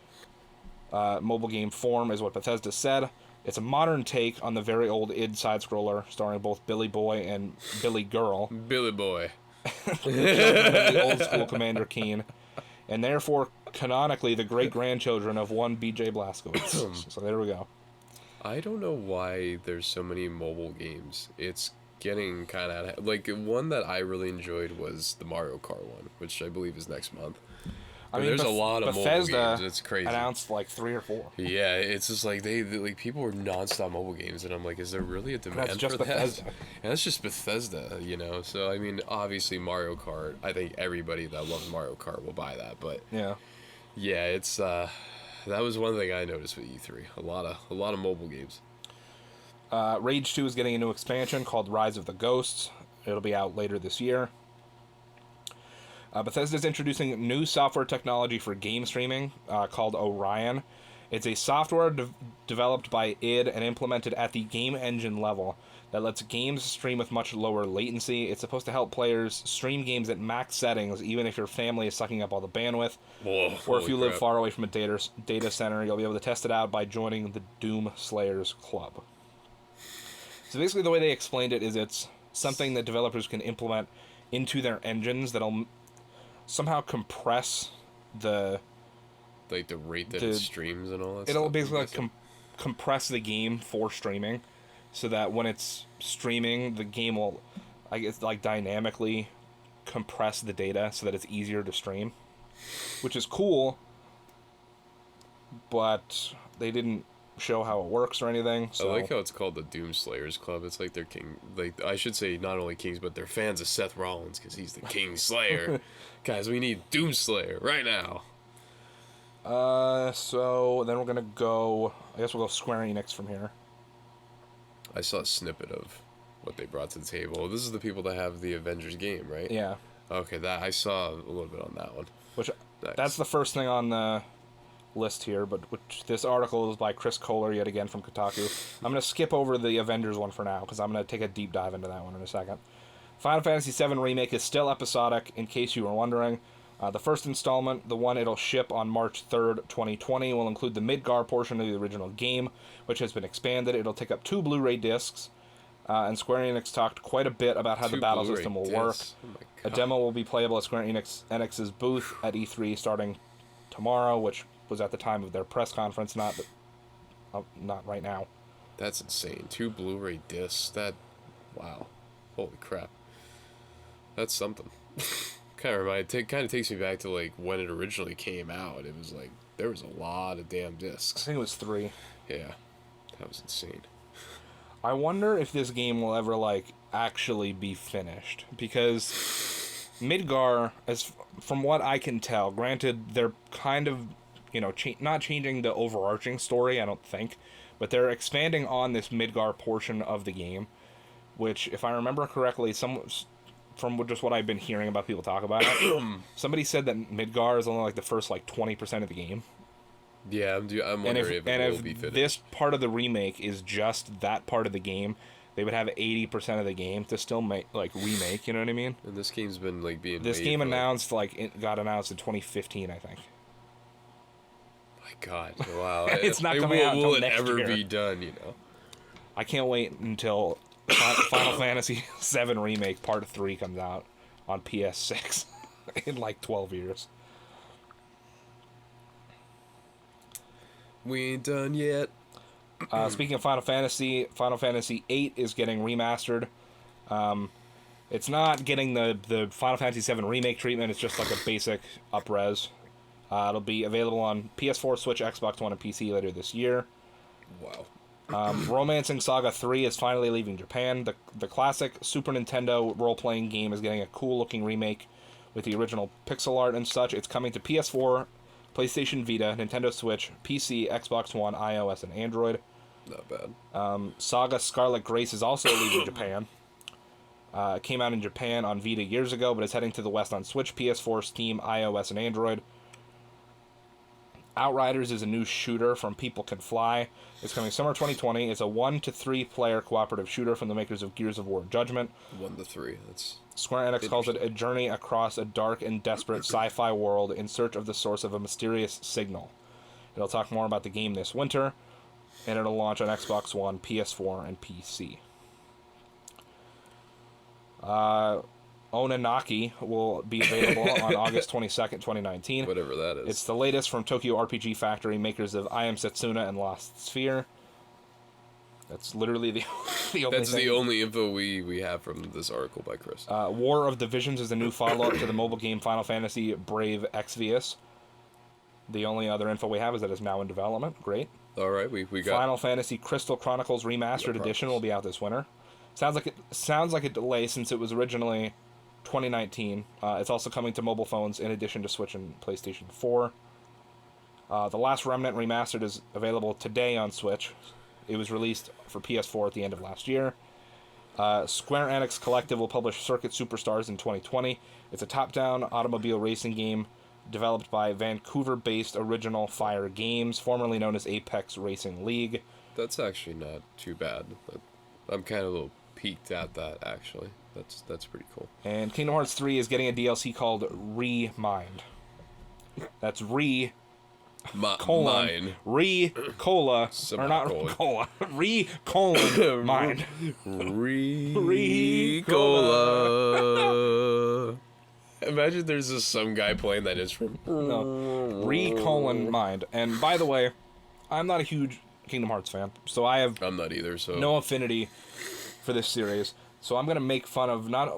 mobile game form is what Bethesda said. It's a modern take on the very old id side-scroller starring both Billy Boy and Billy Girl. Billy Boy. The old-school Commander Keen. And therefore, canonically, the great-grandchildren of one B.J. Blazkowicz. So there we go. I don't know why there's so many mobile games. It's getting kind of like one that I really enjoyed was the Mario Kart one, which I believe is next month. I mean, there's a lot of Bethesda mobile games. It's crazy. announced like 3 or 4. Yeah, it's just like they like people were nonstop mobile games, and I'm like, is there really a demand That's just for that? Bethesda. And that's just Bethesda, you know. So I mean, obviously Mario Kart. I think everybody that loves Mario Kart will buy that, but Yeah. yeah, it's that was one thing I noticed with E3. A lot of mobile games. Rage 2 is getting a new expansion called Rise of the Ghosts. It'll be out later this year. Bethesda's introducing new software technology for game streaming called Orion. It's a software developed by id and implemented at the game engine level that lets games stream with much lower latency. It's supposed to help players stream games at max settings, even if your family is sucking up all the bandwidth. Whoa, Or if you live crap. far away from a data center, you'll be able to test it out by joining the Doom Slayers Club. So basically the way they explained it is it's something that developers can implement into their engines that'll somehow compress the... Like the rate that it streams and all that It'll stuff. basically like compress the game for streaming, so that when it's streaming, the game will, I guess, like dynamically compress the data so that it's easier to stream, which is cool. But they didn't show how it works or anything. So. I like how it's called the Doom Slayers Club. It's like their king. Like I should say, not only kings, but they're fans of Seth Rollins because he's the King Slayer. Guys, we need Doom Slayer right now. So then we're gonna go. I guess we'll go Square Enix from here. I saw a snippet of what they brought to the table. This is the people that have the Avengers game, right? Yeah. Okay, that I saw a little bit on that one. Which Nice. that's the first thing on the list here, but which this article is by Chris Kohler yet again from Kotaku. I'm gonna skip over the Avengers one for now because I'm gonna take a deep dive into that one in a second. Final Fantasy VII Remake is still episodic, in case you were wondering. The first installment, the one it'll ship on March 3rd, 2020, will include the Midgar portion of the original game, which has been expanded. It'll take up 2 Blu-ray discs, and Square Enix talked quite a bit about how the battle Blu-ray system will discs. work. Oh my A God. demo will be playable at Square Enix's booth at E3 starting tomorrow, which was at the time of their press conference, not right now. That's insane. 2 Blu-ray discs. Wow. Holy crap. That's something. Kind of takes me back to like when it originally came out. It was like there was a lot of damn I discs. think it was 3. Yeah, that was insane. I wonder if this game will ever like actually be finished, because Midgar, as from what I can tell, granted they're kind of, not changing the overarching story, I don't think, but they're expanding on this Midgar portion of the game, which, if I remember correctly, from just what I've been hearing about people talk about it, somebody said that Midgar is only like the first like 20% of the game. Yeah, I'm wondering if it will be finished. This part of the remake is just that part of the game, they would have 80% of the game to still remake. You know what I mean? And this game's been like being. This made game for, it got announced in 2015, I think. My God! Wow. It's not coming out until Will it next ever year. be done? I can't wait until Final Fantasy VII Remake Part 3 comes out on PS6 in like 12 years. We ain't done yet. Speaking of Final Fantasy VIII is getting remastered. It's not getting the Final Fantasy VII Remake treatment. It's just like a basic up-res. It'll be available on PS4, Switch, Xbox One, and PC later this year. Wow. Romancing Saga 3 is finally leaving Japan. The classic Super Nintendo role-playing game is getting a cool-looking remake with the original pixel art and such. It's coming to PS4, PlayStation Vita, Nintendo Switch, PC, Xbox One, iOS, and Android. Not bad. Saga Scarlet Grace is also leaving Japan. It came out in Japan on Vita years ago, but it's heading to the West on Switch, PS4, Steam, iOS, and Android. Outriders is a new shooter from People Can Fly. It's coming summer 2020. It's a 1 to 3 player cooperative shooter from the makers of Gears of War Judgment. 1 to 3. That's Square Enix calls it a journey across a dark and desperate sci-fi world in search of the source of a mysterious signal. It'll talk more about the game this winter, and it'll launch on Xbox One, PS4, and PC. Onanaki will be available on August 22nd, 2019. whatever that is. It's the latest from Tokyo RPG Factory, makers of I Am Setsuna and Lost Sphere. That's literally the only That's thing. the only info we have from this article by Chris. War of Divisions is the new follow-up to the mobile game Final Fantasy Brave Exvius. The only other info we have is that it's now in development. Great. All right, we got Final Fantasy Crystal Chronicles Remastered Edition will be out this winter. Sounds like a delay since it was originally 2019. It's also coming to mobile phones in addition to Switch and PlayStation 4. The Last Remnant Remastered is available today on Switch. It was released for PS4 at the end of last year. Square Enix Collective will publish Circuit Superstars in 2020. It's a top-down automobile racing game developed by Vancouver-based Original Fire Games, formerly known as Apex Racing League. That's actually not too bad. I'm kind of a little peaked at that, actually. That's pretty cool. And Kingdom Hearts 3 is getting a DLC called Remind. That's Re... Mine. Re-cola. Or not cola. Re-colon mind. Re-cola. Imagine there's just some guy playing that instrument. No. Re-colon mind. And by the way, I'm not a huge Kingdom Hearts fan, so I'm not either, so no affinity for this series. So I'm gonna make fun of not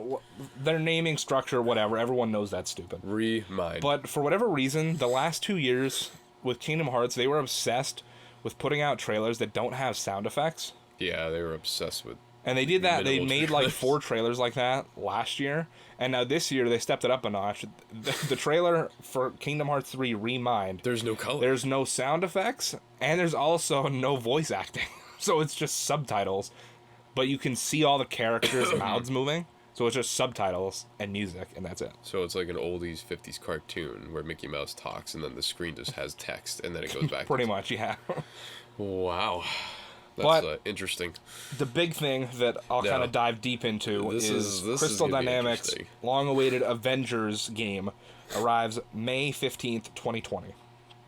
their naming structure, whatever. Everyone knows that's stupid. Remind. But for whatever reason, the last 2 years with Kingdom Hearts, they were obsessed with putting out trailers that don't have sound effects. Yeah, they were obsessed with. And they did that. They made trailers. like 4 trailers like that last year, and now this year they stepped it up a notch. The trailer for Kingdom Hearts 3 Remind. There's no color. There's no sound effects, and there's also no voice acting. So it's just subtitles, but you can see all the characters' mouths moving. So it's just subtitles and music, and that's it. So it's like an oldies 50s cartoon where Mickey Mouse talks, and then the screen just has text, and then it goes back. Pretty much, yeah. Wow. But That's interesting. The big thing that I'll kind of dive deep into is Crystal Dynamics' long-awaited Avengers game arrives May 15th, 2020.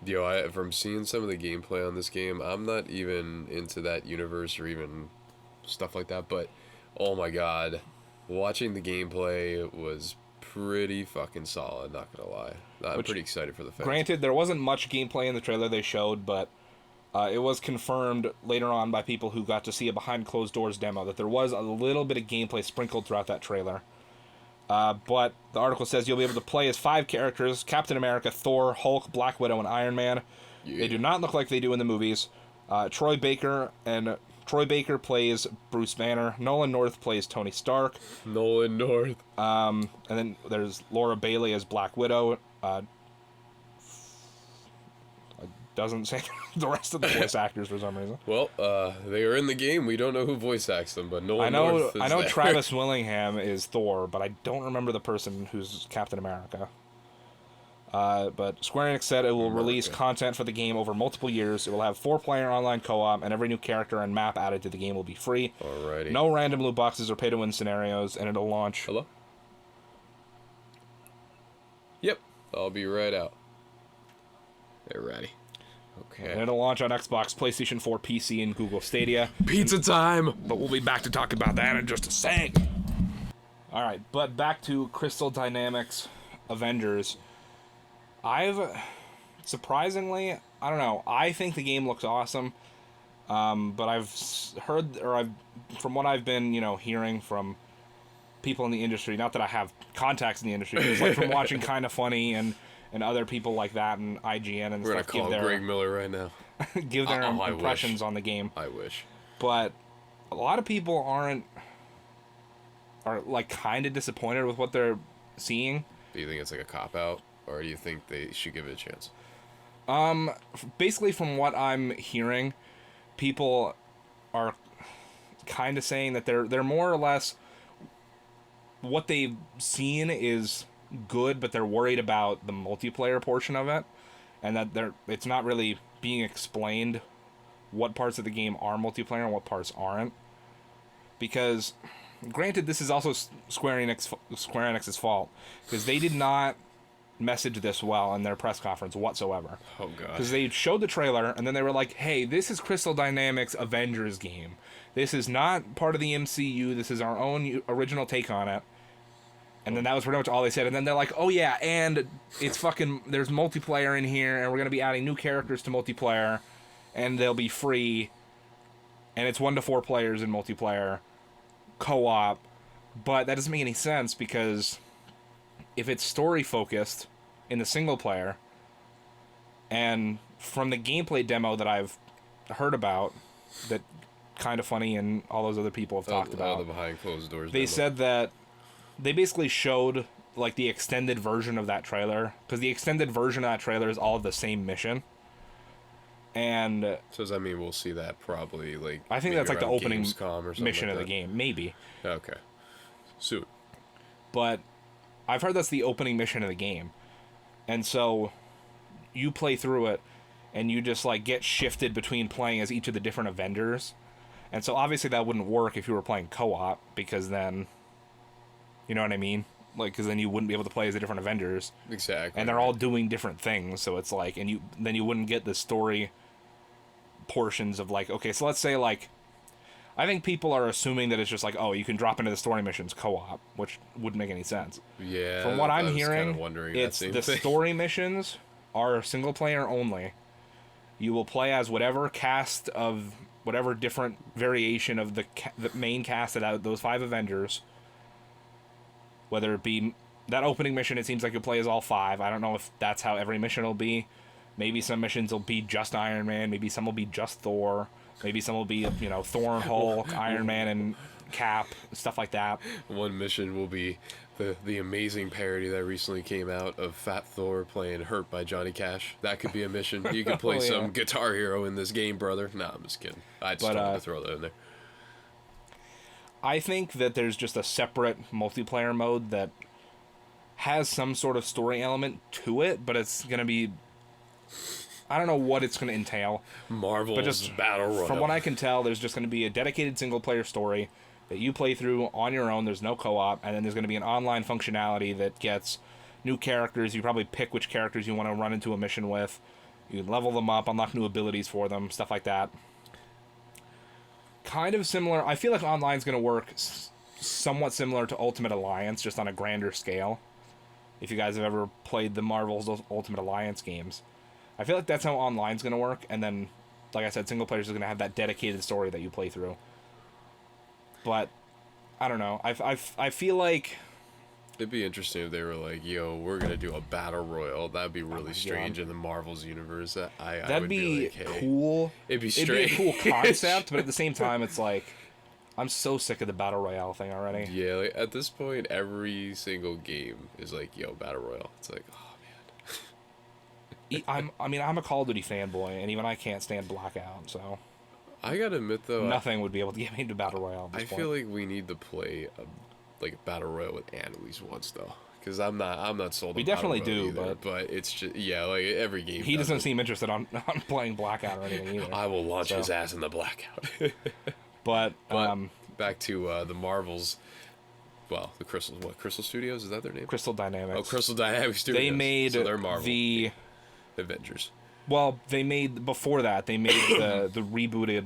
Yo, from seeing some of the gameplay on this game, I'm not even into that universe or even stuff like that, but oh my god, watching the gameplay was pretty fucking solid, not gonna lie. I'm pretty excited for the fans. Granted, there wasn't much gameplay in the trailer they showed, but it was confirmed later on by people who got to see a behind-closed-doors demo that there was a little bit of gameplay sprinkled throughout that trailer. But the article says you'll be able to play as 5 characters: Captain America, Thor, Hulk, Black Widow, and Iron Man. Yeah. They do not look like they do in the movies. Troy Baker plays Bruce Banner. Nolan North plays Tony Stark. Nolan North. And then there's Laura Bailey as Black Widow. Doesn't say the rest of the voice actors for some reason. Well, they are in the game. We don't know who voice acts them, but Nolan North is I know there. Travis Willingham is Thor, but I don't remember the person who's Captain America. But Square Enix said it will release content for the game over multiple years. It will have 4-player online co-op, and every new character and map added to the game will be free. Alrighty. No random loot boxes or pay-to-win scenarios, and it'll launch... Hello? Yep, I'll be right out. Alrighty. Okay. And it'll launch on Xbox, PlayStation 4, PC, and Google Stadia. Pizza time! But we'll be back to talk about that in just a sec. Alright, but back to Crystal Dynamics Avengers. Surprisingly, I don't know, I think the game looks awesome. But I've heard, from what I've been, hearing from people in the industry, not that I have contacts in the industry, but it's like from watching Kinda Funny and other people like that and IGN and We're stuff. We're gonna call Greg Miller right now. Give their impressions on the game. I wish. But a lot of people are like kind of disappointed with what they're seeing. Do you think it's like a cop-out, or do you think they should give it a chance? Basically from what I'm hearing, people are kind of saying that they're more or less, what they've seen is good, but they're worried about the multiplayer portion of it, and that it's not really being explained what parts of the game are multiplayer and what parts aren't. Because, granted, this is also Square Enix's fault, because they did not message this well in their press conference whatsoever. Oh god. Because they showed the trailer, and then they were like, hey, this is Crystal Dynamics Avengers game. This is not part of the MCU. This is our own original take on it. And then that was pretty much all they said. And then they're like, oh yeah, and it's there's multiplayer in here, and we're going to be adding new characters to multiplayer, and they'll be free, and it's 1 to 4 players in multiplayer, co-op. But that doesn't make any sense, because if it's story-focused in the single player, and from the gameplay demo that I've heard about, that Kinda Funny and all those other people have talked about, the behind closed doors they demo. said that they basically showed like the extended version of that trailer, because the extended version of that trailer is all of the same mission. And So does that mean we'll see that probably like? I think maybe that's like the around opening Gamescom or something mission like of the that? game, maybe. Okay. Soon. But I've heard that's the opening mission of the game. And so you play through it and you just like get shifted between playing as each of the different Avengers. And so obviously that wouldn't work if you were playing co-op, because then, you know what I mean? Like, because then you wouldn't be able to play as the different Avengers. Exactly. And they're all doing different things, so it's like, and you wouldn't get the story portions of like, okay, so let's say like, I think people are assuming that it's just like, oh, you can drop into the story missions co-op, which wouldn't make any sense. Yeah. From what I I'm was hearing, kinda wondering it's that same the thing. story missions are single player only. You will play as whatever cast of whatever different variation of the main cast of those 5 Avengers. Whether it be that opening mission, it seems like you'll play as all 5. I don't know if that's how every mission will be. Maybe some missions will be just Iron Man. Maybe some will be just Thor. Maybe some will be, you know, Thor and Hulk, Iron Man and Cap, stuff like that. One mission will be the amazing parody that recently came out of Fat Thor playing Hurt by Johnny Cash. That could be a mission. You could play Oh, yeah. some Guitar Hero in this game, brother. Nah, I'm just kidding. I just wanted to throw that in there. I think that there's just a separate multiplayer mode that has some sort of story element to it, but it's going to be... I don't know what it's going to entail. Marvel's But just Battle Royale. from what I can tell, there's just going to be a dedicated single-player story that you play through on your own. There's no co-op, and then there's going to be an online functionality that gets new characters. You probably pick which characters you want to run into a mission with. You can level them up, unlock new abilities for them, stuff like that. Kind of similar. I feel like online's going to work somewhat similar to Ultimate Alliance, just on a grander scale. If you guys have ever played the Marvel's Ultimate Alliance games. I feel like that's how online's going to work, and then, like I said, single players are going to have that dedicated story that you play through. But, I don't know. I feel like... It'd be interesting if they were like, yo, we're going to do a Battle Royale. That'd be really my strange God. in the Marvel's universe. I That'd would be like, hey. cool. It'd be It'd be a cool strange. concept, but at the same time, it's like... I'm so sick of the Battle Royale thing already. Yeah, like, at this point, every single game is like, yo, Battle Royale. It's like, oh, man. I'm a Call of Duty fanboy, and even I can't stand Blackout, so... I gotta admit, though, Nothing would be able to get me into Battle Royale at this I point. feel like we need to play like a Battle Royale with Ann at least once, though. Because I'm not sold on We definitely Battle Royale do, either, but it's just, yeah, like every game. He doesn't it. seem interested on playing Blackout or anything either. I will launch So. his ass in the Blackout. But back to the Marvels. Well, the Crystal Studios, is that their name? Crystal Dynamics. Oh, Crystal Dynamics Studios. They made so they're Marvel. the... Avengers. Well, they made... Before that, they made the rebooted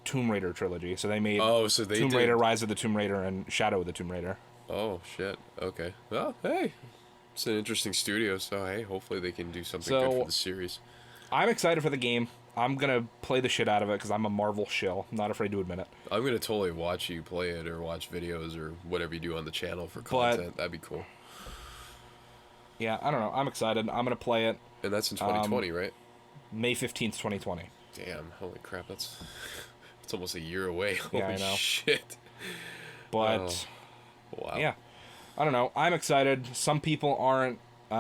Tomb Raider trilogy. So they made So they Tomb did. Raider, Rise of the Tomb Raider, and Shadow of the Tomb Raider. Oh, shit. Okay. Well, hey. It's an interesting studio, so hey, hopefully they can do something So- good for the series. I'm excited for the game. I'm going to play the shit out of it because I'm a Marvel shill. I'm not afraid to admit it. I'm gonna totally watch you play it or watch videos or whatever you do on the channel for content. That'd be cool. Yeah, I don't know. I'm excited. I'm going to play it And that's in 2020, right? May 15th, 2020. Damn, holy crap, that's almost a year away. Holy Yeah, I know. shit. But... Wow. Yeah, I don't know. I'm excited. Some people aren't. I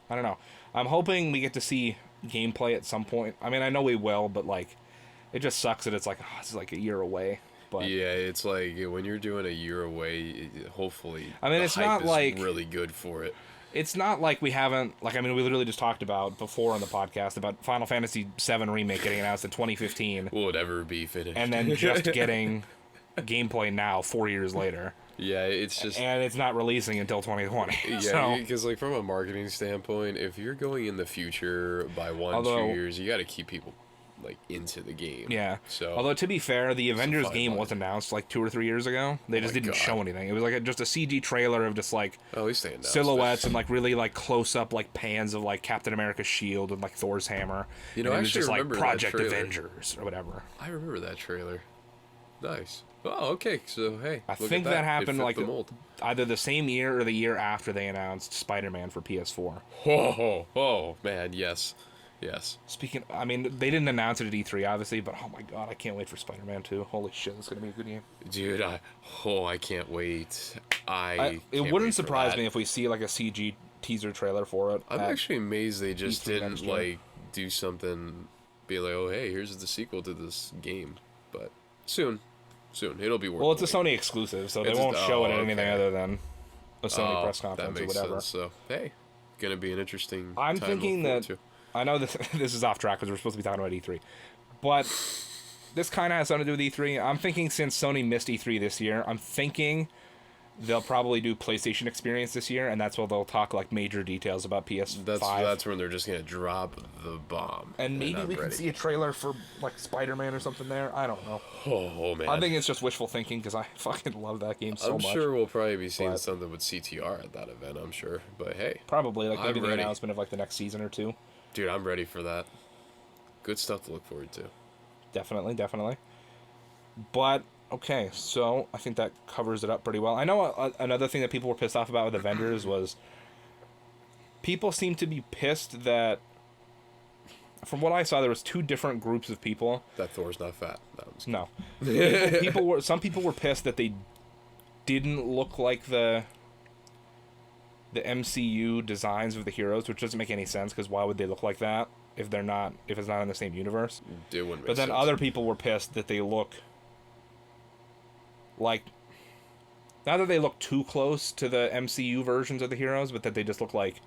don't know. I'm hoping we get to see gameplay at some point. I mean, I know we will, but like, it just sucks that it's like, oh, this is like a year away. But Yeah, it's like when you're doing a year away, hopefully. I mean, the it's hype not is like- really good for it. it's not like we haven't. Like, I mean, we literally just talked about before on the podcast about Final Fantasy VII Remake getting announced in 2015, Will it ever be finished? and then just getting gameplay now 4 years later, yeah, it's just. and it's not releasing until 2020. Yeah, So, because like from a marketing standpoint, if you're going in the future by 2 years, you got to keep people like into the game. yeah. So Although to be fair, the Avengers fine game line. was announced like 2 or 3 years ago. They just my didn't God. show anything. It was like just a CG trailer of just like at least they announced silhouettes it. and like really like close up like pans of like Captain America's shield and like Thor's hammer. You know, and I it was actually just like remember that Project trailer. Avengers or whatever. I remember that trailer. Nice. Oh, okay. So hey, I look think at that It happened fit like the mold. either the same year or the year after they announced Spider-Man for PS4. Oh, man, yes. Speaking, I mean, they didn't announce it at E3 obviously, but oh my god, I can't wait for Spider-Man 2. Holy shit, it's gonna be a good game. Dude, I can't wait. It can't wouldn't wait for surprise that. me if we see like a CG teaser trailer for it. I'm at- actually amazed they just E3 didn't next year. like do something, be like, oh, hey, here's the sequel to this game. But soon. It'll be worth Well, it's a wait. Sony exclusive, so they won't show it at anything other than a Sony press conference that or makes whatever. sense. So, hey, gonna be an interesting I'm time thinking that... to. I know this is off track because we're supposed to be talking about E3. But this kind of has something to do with E3. I'm thinking since Sony missed E3 this year, I'm thinking they'll probably do PlayStation Experience this year, and that's where they'll talk like major details about PS5. That's when they're just gonna drop the bomb. And maybe we can see a trailer for like Spider-Man or something there. I don't know. Oh man. I think it's just wishful thinking because I fucking love that game so much. I'm sure we'll probably be seeing something with CTR at that event, I'm sure. But hey. Probably, like maybe I'm the ready. announcement of like the next season or two. Dude, I'm ready for that. Good stuff to look forward to. Definitely. But, okay, so I think that covers it up pretty well. I know another thing that people were pissed off about with Avengers was people seem to be pissed that, from what I saw, there was two different groups of people. That Thor's not fat. No. Some people were pissed that they didn't look like the MCU designs of the heroes, which doesn't make any sense because why would they look like that if it's not in the same universe? It wouldn't make But then sense. other people were pissed that they look like, not that they look too close to the MCU versions of the heroes, but that they just look like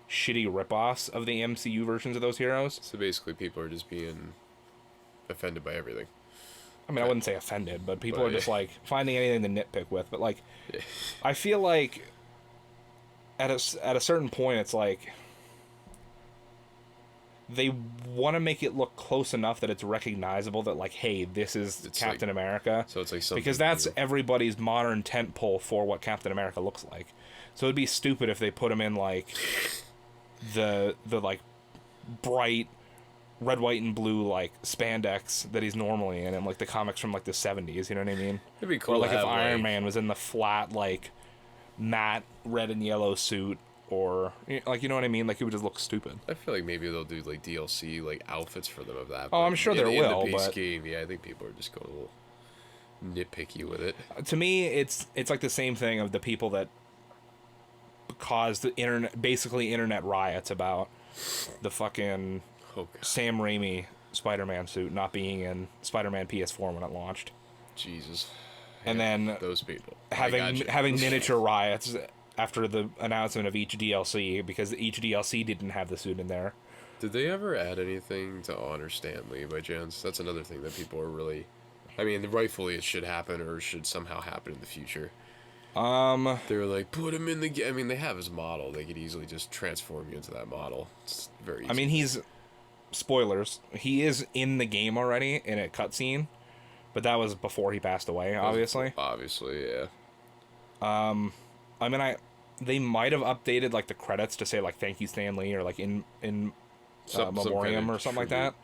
shitty ripoffs of the MCU versions of those heroes. So basically, people are just being offended by everything. I mean, I wouldn't say offended, but people But, are just like finding anything to nitpick with. But like, Yeah. I feel like at a certain point, it's like they want to make it look close enough that it's recognizable that like, hey, this is It's Captain America. So it's like something because that's new. everybody's modern tentpole for what Captain America looks like. So it'd be stupid if they put him in like the like bright red, white, and blue like spandex that he's normally in like the comics from like the 70s. You know what I mean? It'd be cool Or like to if have, Iron Man was in the flat like matte red and yellow suit. Or, like, you know what I mean? Like, it would just look stupid. I feel like maybe they'll do, like, DLC, like, outfits for them of that. Oh, I'm sure there will, in the base but... game, yeah, I think people are just going a little nitpicky with it. To me, it's like the same thing of the people that caused the internet riots about the fucking Sam Raimi Spider-Man suit not being in Spider-Man PS4 when it launched. Jesus. And then those people. having miniature riots after the announcement of each DLC, because each DLC didn't have the suit in there. Did they ever add anything to honor Stan Lee by chance? That's another thing that people are really... I mean, rightfully it should happen or should somehow happen in the future. They were like, put him in the game. I mean, they have his model. They could easily just transform you into that model. It's very easy. I mean, he's... Spoilers. He is in the game already in a cutscene, but that was before he passed away, obviously. Obviously, yeah. I mean, they might have updated like the credits to say like "Thank you, Stan Lee" or like in memoriam or something like that.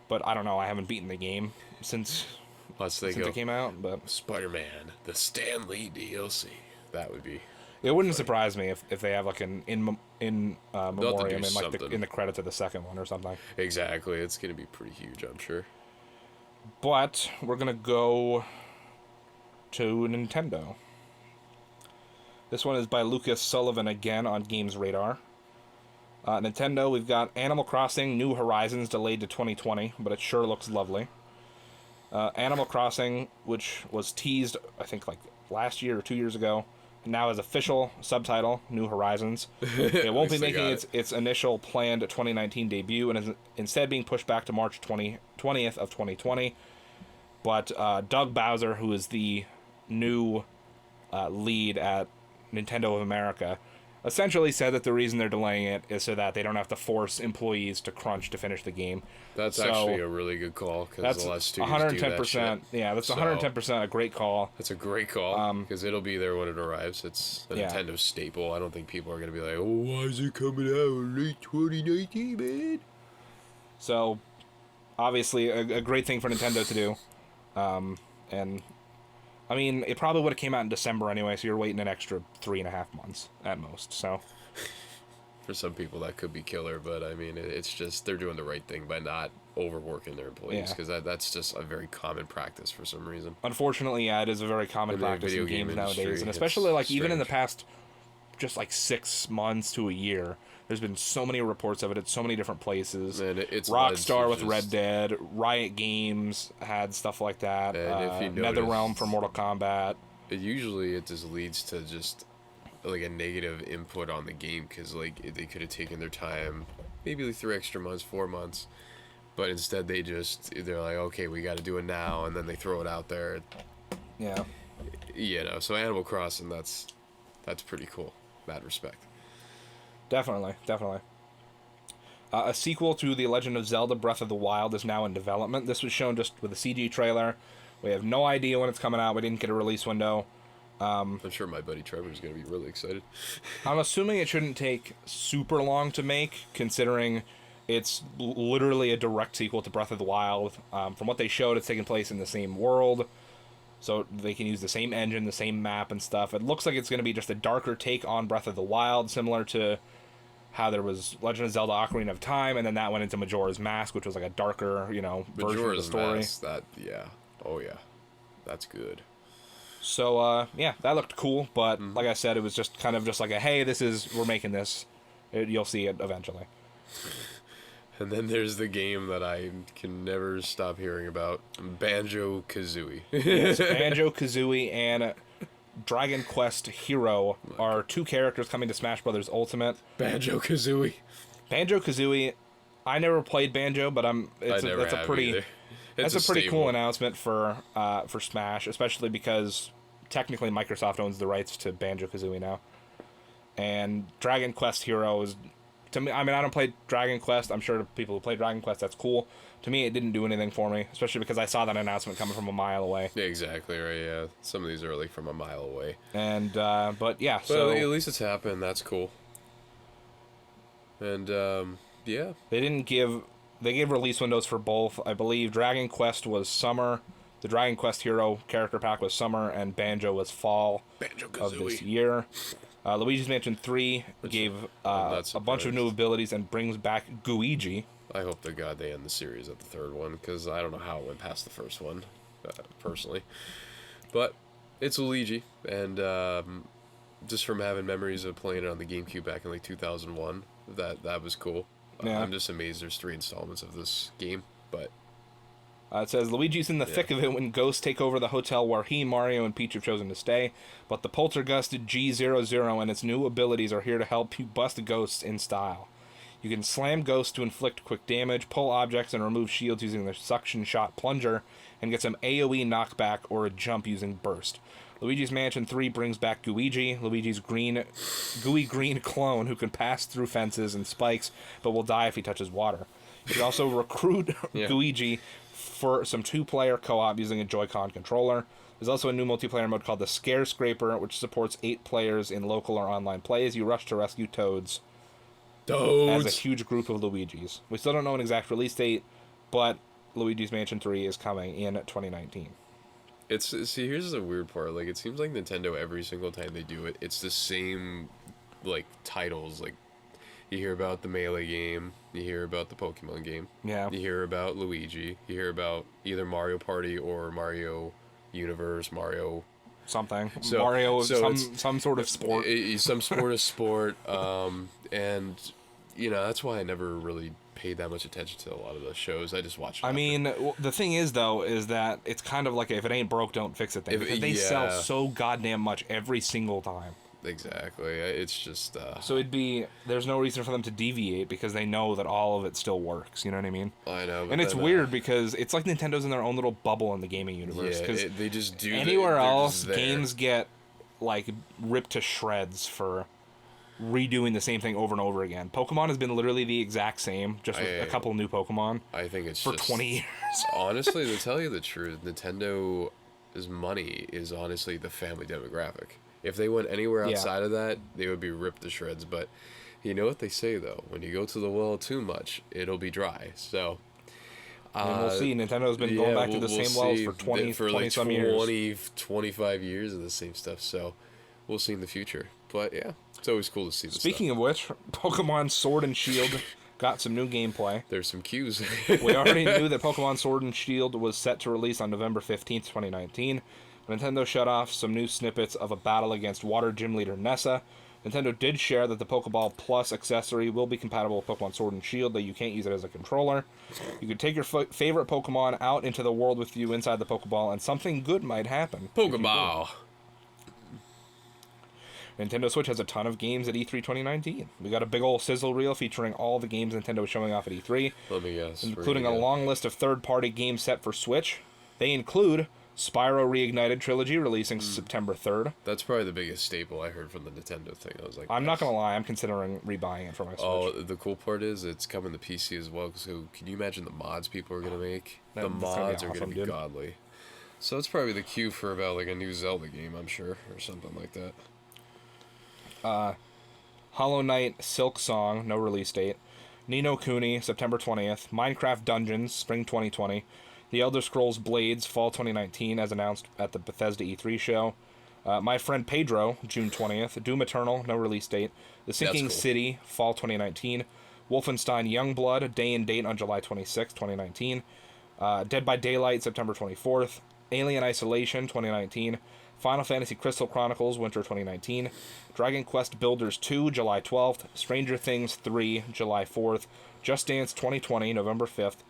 But I don't know. I haven't beaten the game since it came out. But Spider-Man, the Stan Lee DLC. That would be. It wouldn't surprise me if they have like an in memoriam in like something. in the credits of the second one or something. Exactly. It's gonna be pretty huge, I'm sure. But we're gonna go to Nintendo. This one is by Lucas Sullivan again on Games Radar. Nintendo, we've got Animal Crossing New Horizons delayed to 2020, but it sure looks lovely. Animal Crossing, which was teased, I think, like last year or 2 years ago, now has official subtitle, New Horizons. It won't be making its initial planned 2019 debut and is instead being pushed back to March 20th of 2020. But Doug Bowser, who is the new lead at Nintendo of America, essentially said that the reason they're delaying it is so that they don't have to force employees to crunch to finish the game. That's actually a really good call, because the last 2 years 110%. Yeah, that's 110% a great call. That's a great call, because it'll be there when it arrives. It's a Nintendo staple. I don't think people are going to be like, oh, why is it coming out late 2019, man? So, obviously, a great thing for Nintendo to do. And... I mean, it probably would have came out in December anyway, so you're waiting an extra 3.5 months at most, so... For some people, that could be killer, but, I mean, it's just, they're doing the right thing by not overworking their employees, because that's just a very common practice for some reason. Unfortunately, yeah, it is a very common practice in games nowadays, and especially, like, even in the past just like 6 months to a year. There's been so many reports of it at so many different places. And it's Rockstar with Red Dead, Riot Games had stuff like that. And if you NetherRealm for Mortal Kombat. Usually it just leads to just like a negative input on the game, because like they could have taken their time, maybe like 3 extra months, 4 months, but instead they're like, okay, we got to do it now, and then they throw it out there. Yeah. So Animal Crossing, that's pretty cool in that respect. Definitely. A sequel to The Legend of Zelda Breath of the Wild is now in development. This was shown just with a CG trailer. We have no idea when it's coming out. We didn't get a release window. I'm sure my buddy Trevor is going to be really excited. I'm assuming it shouldn't take super long to make, considering it's literally a direct sequel to Breath of the Wild. From what they showed, it's taking place in the same world, so they can use the same engine, the same map and stuff. It looks like it's going to be just a darker take on Breath of the Wild, similar to how there was Legend of Zelda Ocarina of Time, and then that went into Majora's Mask, which was like a darker, version of the story. Mask, oh yeah, that's good. So, that looked cool, but like I said, it was just kind of just like a, hey, we're making this. You'll see it eventually. And then there's the game that I can never stop hearing about, Banjo-Kazooie. Yes, Banjo-Kazooie and Dragon Quest Hero are 2 characters coming to Smash Bros. Ultimate. Banjo-Kazooie. Banjo-Kazooie, I never played Banjo, but that's a pretty cool announcement for Smash, especially because technically Microsoft owns the rights to Banjo-Kazooie now. And Dragon Quest Hero is, to me, I mean, I don't play Dragon Quest. I'm sure people who play Dragon Quest, that's cool. To me, it didn't do anything for me, especially because I saw that announcement coming from a mile away. Yeah, exactly right. Yeah, some of these are like from a mile away. And but so at least it's happened. That's cool. And yeah, they gave release windows for both. I believe Dragon Quest was summer, the Dragon Quest Hero character pack was summer, and Banjo was fall of this year. Luigi's Mansion 3 gave a bunch of new abilities and brings back Gooigi. I hope to God they end the series at the 3rd one, because I don't know how it went past the first one, personally. But it's Luigi, and just from having memories of playing it on the GameCube back in like 2001, that was cool. Yeah. I'm just amazed there's 3 installments of this game, but... It says, Luigi's in the thick of it when ghosts take over the hotel where he, Mario, and Peach have chosen to stay, but the Poltergust G00 and its new abilities are here to help you bust ghosts in style. You can slam ghosts to inflict quick damage, pull objects, and remove shields using the suction shot plunger, and get some AoE knockback or a jump using burst. Luigi's Mansion 3 brings back Gooigi, Luigi's gooey green clone who can pass through fences and spikes, but will die if he touches water. You can also recruit Gooigi for some 2-player co-op using a Joy-Con controller. There's also a new multiplayer mode called the Scare Scraper, which supports 8 players in local or online play as you rush to rescue Toads. As a huge group of Luigis. We still don't know an exact release date, but Luigi's Mansion 3 is coming in 2019. See, here's the weird part. Like, it seems like Nintendo, every single time they do it, it's the same, like, titles. Like, you hear about the Melee game, you hear about the Pokemon game, yeah. You hear about Luigi, you hear about either Mario Party or Mario Universe, Mario... something. Mario, some sort of sport. Some sort of sport, and, that's why I never really paid that much attention to a lot of those shows. I just watched it. I mean, the thing is, though, is that it's kind of like if it ain't broke, don't fix it thing. Because they sell so goddamn much every single time. Exactly. It's just... So there's no reason for them to deviate because they know that all of it still works, you know what I mean? I know. And it's weird because it's like Nintendo's in their own little bubble in the gaming universe. Yeah, they just do... Anywhere else, games get, like, ripped to shreds for redoing the same thing over and over again. Pokemon has been literally the exact same, just with a couple new Pokemon. I think it's for 20 years. Honestly, to tell you the truth, Nintendo's money is honestly the family demographic. If they went anywhere outside of that, they would be ripped to shreds. But you know what they say, though? When you go to the well too much, it'll be dry. So... and we'll see. Nintendo's been going back to the same wells for 20-some years. 25 years of the same stuff. So we'll see in the future. But yeah, it's always cool to see this Speaking of which, Pokemon Sword and Shield got some new gameplay. There's some cues. We already knew that Pokemon Sword and Shield was set to release on November 15th, 2019. Nintendo shut off some new snippets of a battle against Water Gym Leader Nessa. Nintendo did share that the Pokeball Plus accessory will be compatible with Pokemon Sword and Shield, though you can't use it as a controller. You can take your favorite Pokemon out into the world with you inside the Pokeball, and something good might happen. Pokeball. Nintendo Switch has a ton of games at E3 2019. We got a big old sizzle reel featuring all the games Nintendo is showing off at E3. Let me guess. Including a long list of third-party games set for Switch. They include Spyro Reignited Trilogy, releasing September 3rd. That's probably the biggest staple I heard from the Nintendo thing. I was like, I'm not going to lie, I'm considering rebuying it for my Switch. Oh, the cool part is it's coming to PC as well. So can you imagine the mods people are going to make? The mods are going to be godly. So it's probably the cue for about like a new Zelda game, I'm sure, or something like that. Hollow Knight Silk Song, no release date. Ni no Kuni, September 20th. Minecraft Dungeons, spring 2020. The Elder Scrolls Blades, fall 2019, as announced at the Bethesda E3 show. My Friend Pedro, June 20th. Doom Eternal, no release date. The Sinking City, fall 2019. Wolfenstein Youngblood, day and date on July 26, 2019. Dead by Daylight, September 24th. Alien Isolation, 2019. Final Fantasy Crystal Chronicles, winter 2019. Dragon Quest Builders 2, July 12th. Stranger Things 3, July 4th. Just Dance 2020, November 5th.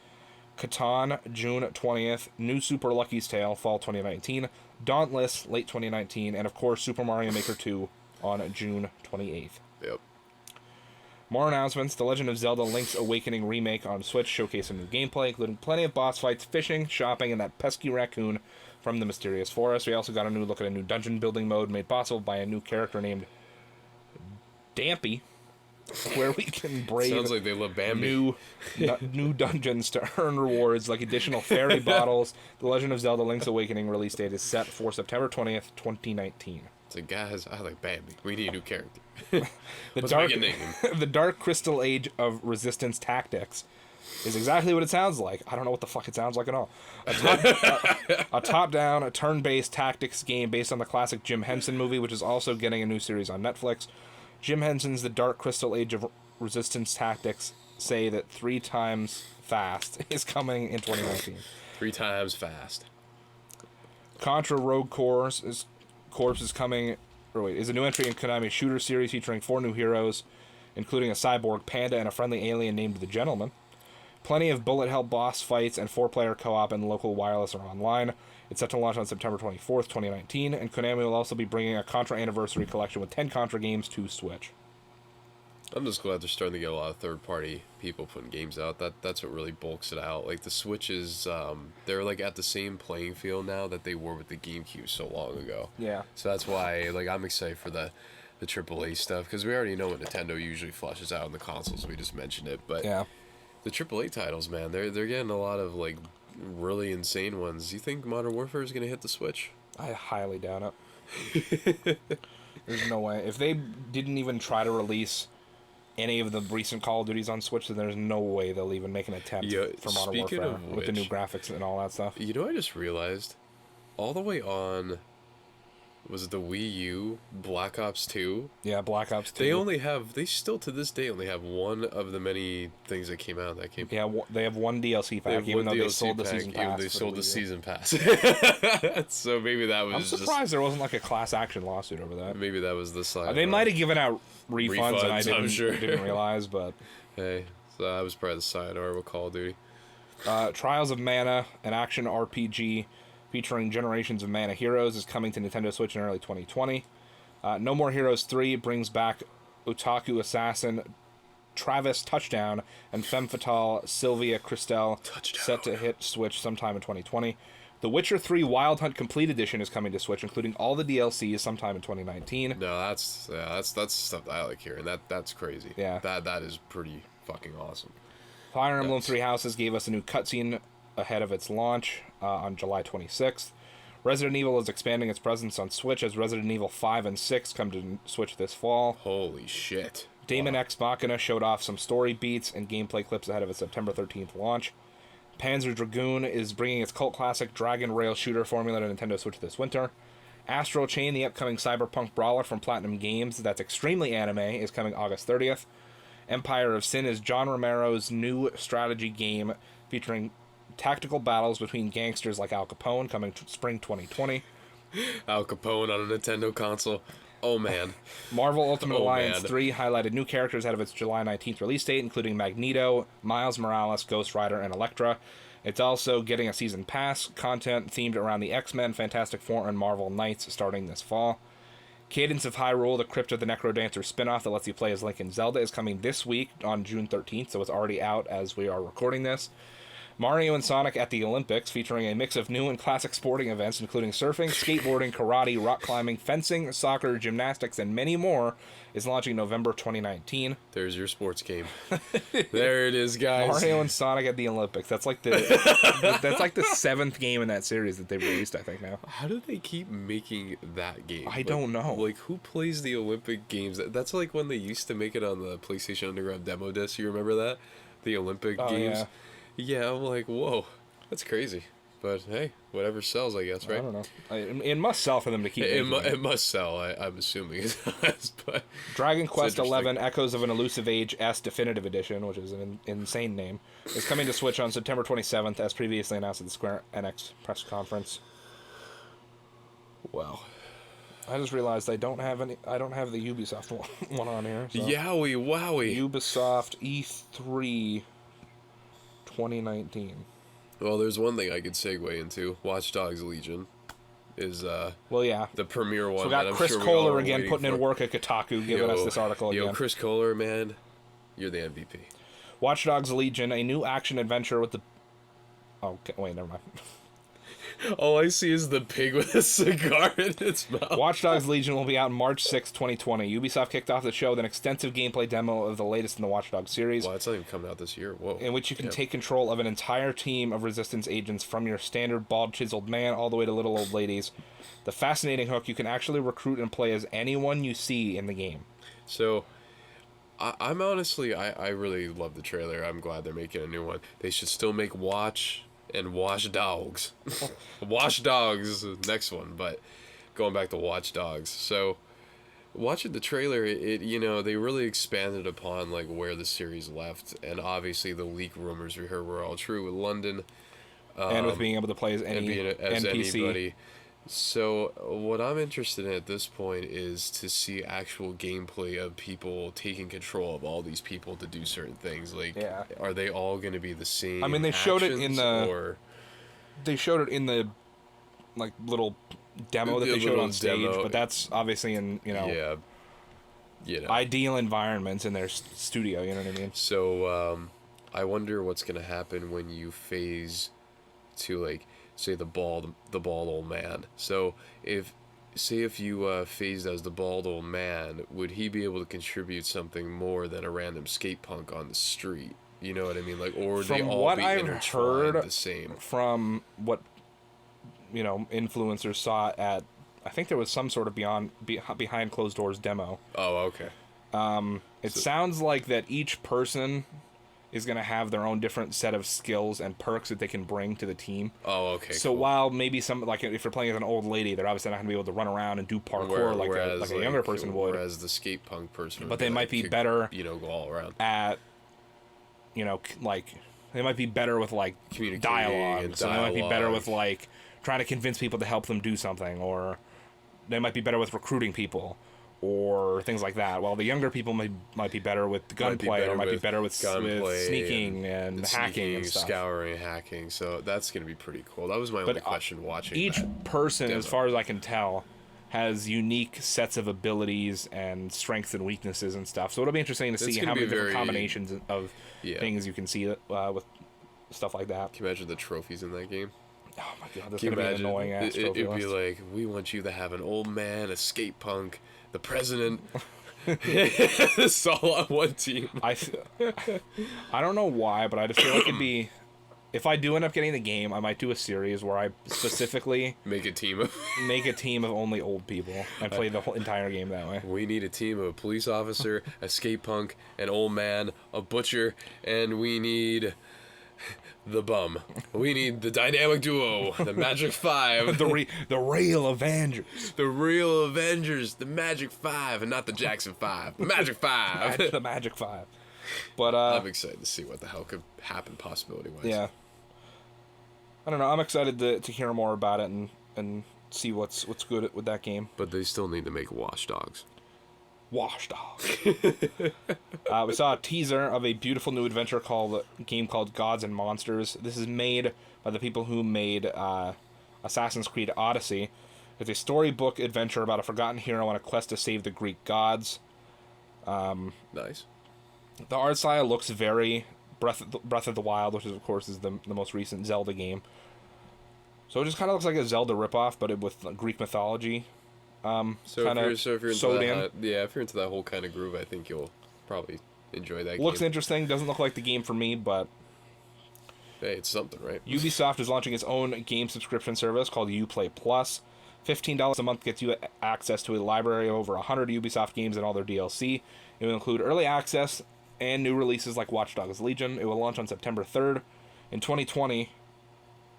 Catan, June 20th. New Super Lucky's Tale, fall 2019. Dauntless, late 2019. And, of course, Super Mario Maker 2 on June 28th. Yep. More announcements. The Legend of Zelda Link's Awakening remake on Switch showcasing new gameplay, including plenty of boss fights, fishing, shopping, and that pesky raccoon from the mysterious forest. We also got a new look at a new dungeon building mode made possible by a new character named Dampy, where we can brave Sounds like they love Bambi. new dungeons to earn rewards like additional fairy bottles. The Legend of Zelda Link's Awakening release date is set for September 20th, 2019. It's like, guys, I like Bambi. We need a new character. The Dark Crystal Age of Resistance Tactics is exactly what it sounds like. I don't know what the fuck it sounds like at all. A top-down, a turn-based tactics game based on the classic Jim Henson movie, which is also getting a new series on Netflix. Jim Henson's The Dark Crystal Age of Resistance Tactics say that 3 times fast is coming in 2019. 3 times fast. Contra Rogue Corps is coming... is a new entry in Konami's shooter series featuring 4 new heroes, including a cyborg panda and a friendly alien named the Gentleman. Plenty of bullet hell boss fights and 4-player co-op and local wireless or online. It's set to launch on September 24th, 2019, and Konami will also be bringing a Contra Anniversary collection with 10 Contra games to Switch. I'm just glad they're starting to get a lot of third-party people putting games out. That's what really bulks it out. Like, the Switch is, they're, like, at the same playing field now that they were with the GameCube so long ago. Yeah. So that's why, like, I'm excited for the AAA stuff, because we already know what Nintendo usually flushes out in the consoles. We just mentioned it, but... Yeah. The AAA titles, man, they're getting a lot of, like, really insane ones. You think Modern Warfare is going to hit the Switch? I highly doubt it. There's no way. If they didn't even try to release any of the recent Call of Duties on Switch, then there's no way they'll even make an attempt for Modern Warfare with the new graphics and all that stuff. You know, I just realized, all the way on... Was it the Wii U, Black Ops 2? Yeah, Black Ops 2. They still to this day only have one of the many things that came out that came. Yeah, they have one DLC pack, even though they sold the season pass. They sold the season pass. So maybe that was. I'm surprised there wasn't like a class action lawsuit over that. Maybe that was the side. They might have given out refunds and I didn't realize, but. Hey, so that was probably the sidearm with Call of Duty. Trials of Mana, an action RPG featuring generations of Mana heroes, is coming to Nintendo Switch in early 2020. No More Heroes 3 brings back Otaku Assassin Travis Touchdown and Femme Fatale Sylvia Christel, set to hit Switch sometime in 2020. The Witcher 3 Wild Hunt Complete Edition is coming to Switch, including all the DLCs sometime in 2019. No, that's stuff that I like hearing. That's crazy. Yeah. That is pretty fucking awesome. Fire Emblem Three Houses gave us a new cutscene ahead of its launch on July 26th. Resident Evil is expanding its presence on Switch as Resident Evil 5 and 6 come to Switch this fall. Holy shit. Daemon X Machina showed off some story beats and gameplay clips ahead of its September 13th launch. Panzer Dragoon is bringing its cult classic Dragon Rail shooter formula to Nintendo Switch this winter. Astral Chain, the upcoming cyberpunk brawler from Platinum Games that's extremely anime, is coming August 30th. Empire of Sin is John Romero's new strategy game featuring tactical battles between gangsters like Al Capone, coming spring 2020. Al Capone on a Nintendo console. Oh, man. Marvel Ultimate Oh, Alliance man. 3 highlighted new characters ahead of its July 19th release date, including Magneto, Miles Morales, Ghost Rider, and Elektra. It's also getting a season pass, content themed around the X-Men, Fantastic Four, and Marvel Knights starting this fall. Cadence of Hyrule, the Crypt of the Necrodancer spin-off that lets you play as Link and Zelda, is coming this week on June 13th, so it's already out as we are recording this. Mario and Sonic at the Olympics, featuring a mix of new and classic sporting events, including surfing, skateboarding, karate, rock climbing, fencing, soccer, gymnastics, and many more, is launching November 2019. There's your sports game. There it is, guys. Mario and Sonic at the Olympics. That's like the that's like the 7th game in that series that they've released, I think, now. How do they keep making that game? I don't know. Like, who plays the Olympic Games? That's like when they used to make it on the PlayStation Underground demo disc. You remember that? The Olympic Games? Yeah. Yeah, I'm like, whoa, that's crazy. But hey, whatever sells, I guess, right? I don't know. It must sell for them to keep making it. It must sell, I'm assuming it does. But Dragon Quest XI Echoes of an Elusive Age S Definitive Edition, which is an insane name, is coming to Switch on September 27th, as previously announced at the Square Enix press conference. wow. I just realized I don't have the Ubisoft one on here. So. Yowie, wowie. Ubisoft E3 2019. Well, there's one thing I could segue into. Watch Dogs Legion is Well, yeah. the premier one. So we got that I'm Chris sure we all Kohler are again waiting putting for. in work at Kotaku, giving us this article again. Chris Kohler, man, you're the MVP. Watch Dogs Legion, a new action adventure with the... Oh, okay, wait, never mind. All I see is the pig with a cigar in its mouth. Watch Dogs Legion will be out March 6, 2020. Ubisoft kicked off the show with an extensive gameplay demo of the latest in the Watch Dogs series, Well, it's not even coming out this year. Whoa. in which you can take control of an entire team of Resistance agents, from your standard bald chiseled man all the way to little old ladies. The fascinating hook, you can actually recruit and play as anyone you see in the game. So, I'm honestly, I really love the trailer. I'm glad they're making a new one. They should still make Watch and Watch Dogs. Watch Dogs is the next one, but going back to Watch Dogs. So, watching the trailer, it they really expanded upon like where the series left, and obviously the leak rumors we heard were all true with London. And with being able to play as any as NPC. anybody. So what I'm interested in at this point is to see actual gameplay of people taking control of all these people to do certain things. Like, Yeah. are they all going to be the same? I mean, they showed it in actions, the- or They showed it in the like little demo that The they showed little on stage, demo. but that's obviously in ideal environments in their studio. You know what I mean? So I wonder what's going to happen when you phase to like say the bald old man. So if you phased as the bald old man, would he be able to contribute something more than a random skate punk on the street? You know what I mean? Like, or would they From all what be I've intertwined heard the same? From what influencers saw at, I think there was some sort of behind closed doors demo. Oh, okay. It sounds like that each person is going to have their own different set of skills and perks that they can bring to the team. Oh, okay. So cool. while maybe some, like if you're playing as an old lady, they're obviously not going to be able to run around and do parkour like a younger person would. Whereas the skate punk person would But they might be better go all around. at, like, they might be better with, like, Communicating dialogue. and So they might be better dialogue. with, like, trying to convince people to help them do something. Or they might be better with recruiting people. Or things like that. While the younger people might be better with gunplay, or might be better with sneaking and hacking and stuff. Scouring, hacking. So that's going to be pretty cool. That was my only question watching Each that person, demo. as far as I can tell, has unique sets of abilities and strengths and weaknesses and stuff. So it'll be interesting to see gonna how be many different very- combinations of Yeah. things you can see with stuff like that. Can you imagine the trophies in that game? Oh my god, this Can is you gonna be an imagine? annoying ass trophy It'd be list. like, we want you to have an old man, a skate punk, the president. It's all on one team. I don't know why, but I just feel like it'd be... If I do end up getting the game, I might do a series where I specifically Make a team of. make a team of only old people and play the whole entire game that way. We need a team of a police officer, a skate punk, an old man, a butcher, and we need the bum. We need the dynamic duo, the Magic Five. The real Avengers. The real Avengers, the Magic Five, and not the Jackson Five. The Magic Five. The Magic Five. But I'm excited to see what the hell could happen possibility-wise. yeah. I don't know. I'm excited to hear more about it and see what's good with that game. But they still need to make Wash Dogs. Wash Dog. We saw a teaser of a beautiful new adventure game called Gods and Monsters. This is made by the people who made Assassin's Creed Odyssey. It's a storybook adventure about a forgotten hero on a quest to save the Greek gods. Nice. The art style looks very Breath of the Wild, which is of course the most recent Zelda game. So it just kind of looks like a Zelda ripoff, but with Greek mythology. So if you're into sewed that, if you're into that whole kind of groove, I think you'll probably enjoy that. Looks game. interesting. Doesn't look like the game for me, but Hey, it's something, right? Ubisoft is launching its own game subscription service called Uplay Plus. $15 a month gets you access to a library of over 100 Ubisoft games and all their DLC. It will include early access and new releases like Watch Dogs Legion. It will launch on September 3rd in 2020.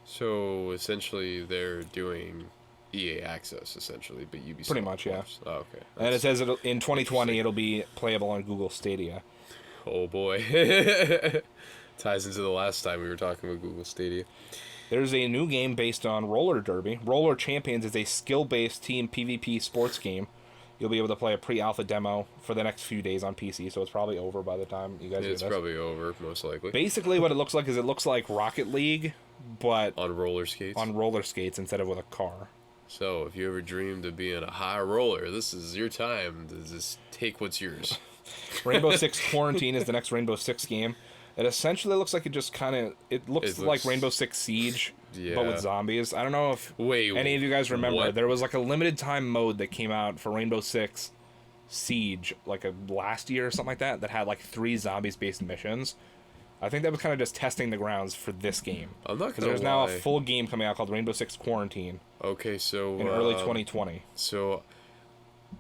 So essentially, they're doing EA Access, essentially, but Ubisoft. Pretty much, yeah. Oh, okay. And it says in 2020 it'll be playable on Google Stadia. Oh boy. Ties into the last time we were talking about Google Stadia. There's a new game based on Roller Derby. Roller Champions is a skill-based team PvP sports game. You'll be able to play a pre-alpha demo for the next few days on PC, so it's probably over by the time you guys do this. It's probably over, most likely. Basically, what it looks like Rocket League, but on roller skates. On roller skates instead of with a car. So, if you ever dreamed of being a high roller, this is your time to just take what's yours. Rainbow Six Quarantine is the next Rainbow Six game. It essentially looks like it looks like Rainbow Six Siege, but with zombies. I don't know if any of you guys remember. What? There was like a limited time mode that came out for Rainbow Six Siege last year or something like that had like 3 zombies-based missions. I think that was kind of just testing the grounds for this game. I'm not gonna Because there's now a full game coming out called Rainbow Six Quarantine. Okay, so in early 2020. So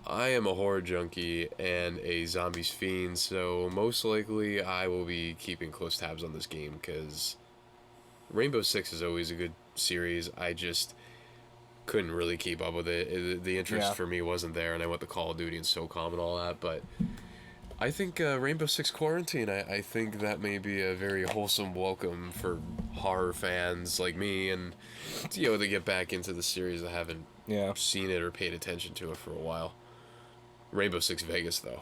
I am a horror junkie and a zombies fiend, so most likely I will be keeping close tabs on this game because Rainbow Six is always a good series. I just couldn't really keep up with it. The interest for me wasn't there, and I went to Call of Duty and SOCOM and all that, but I think Rainbow Six Quarantine, I think that may be a very wholesome welcome for horror fans like me, and to get back into the series. I haven't seen it or paid attention to it for a while. Rainbow Six Vegas, though.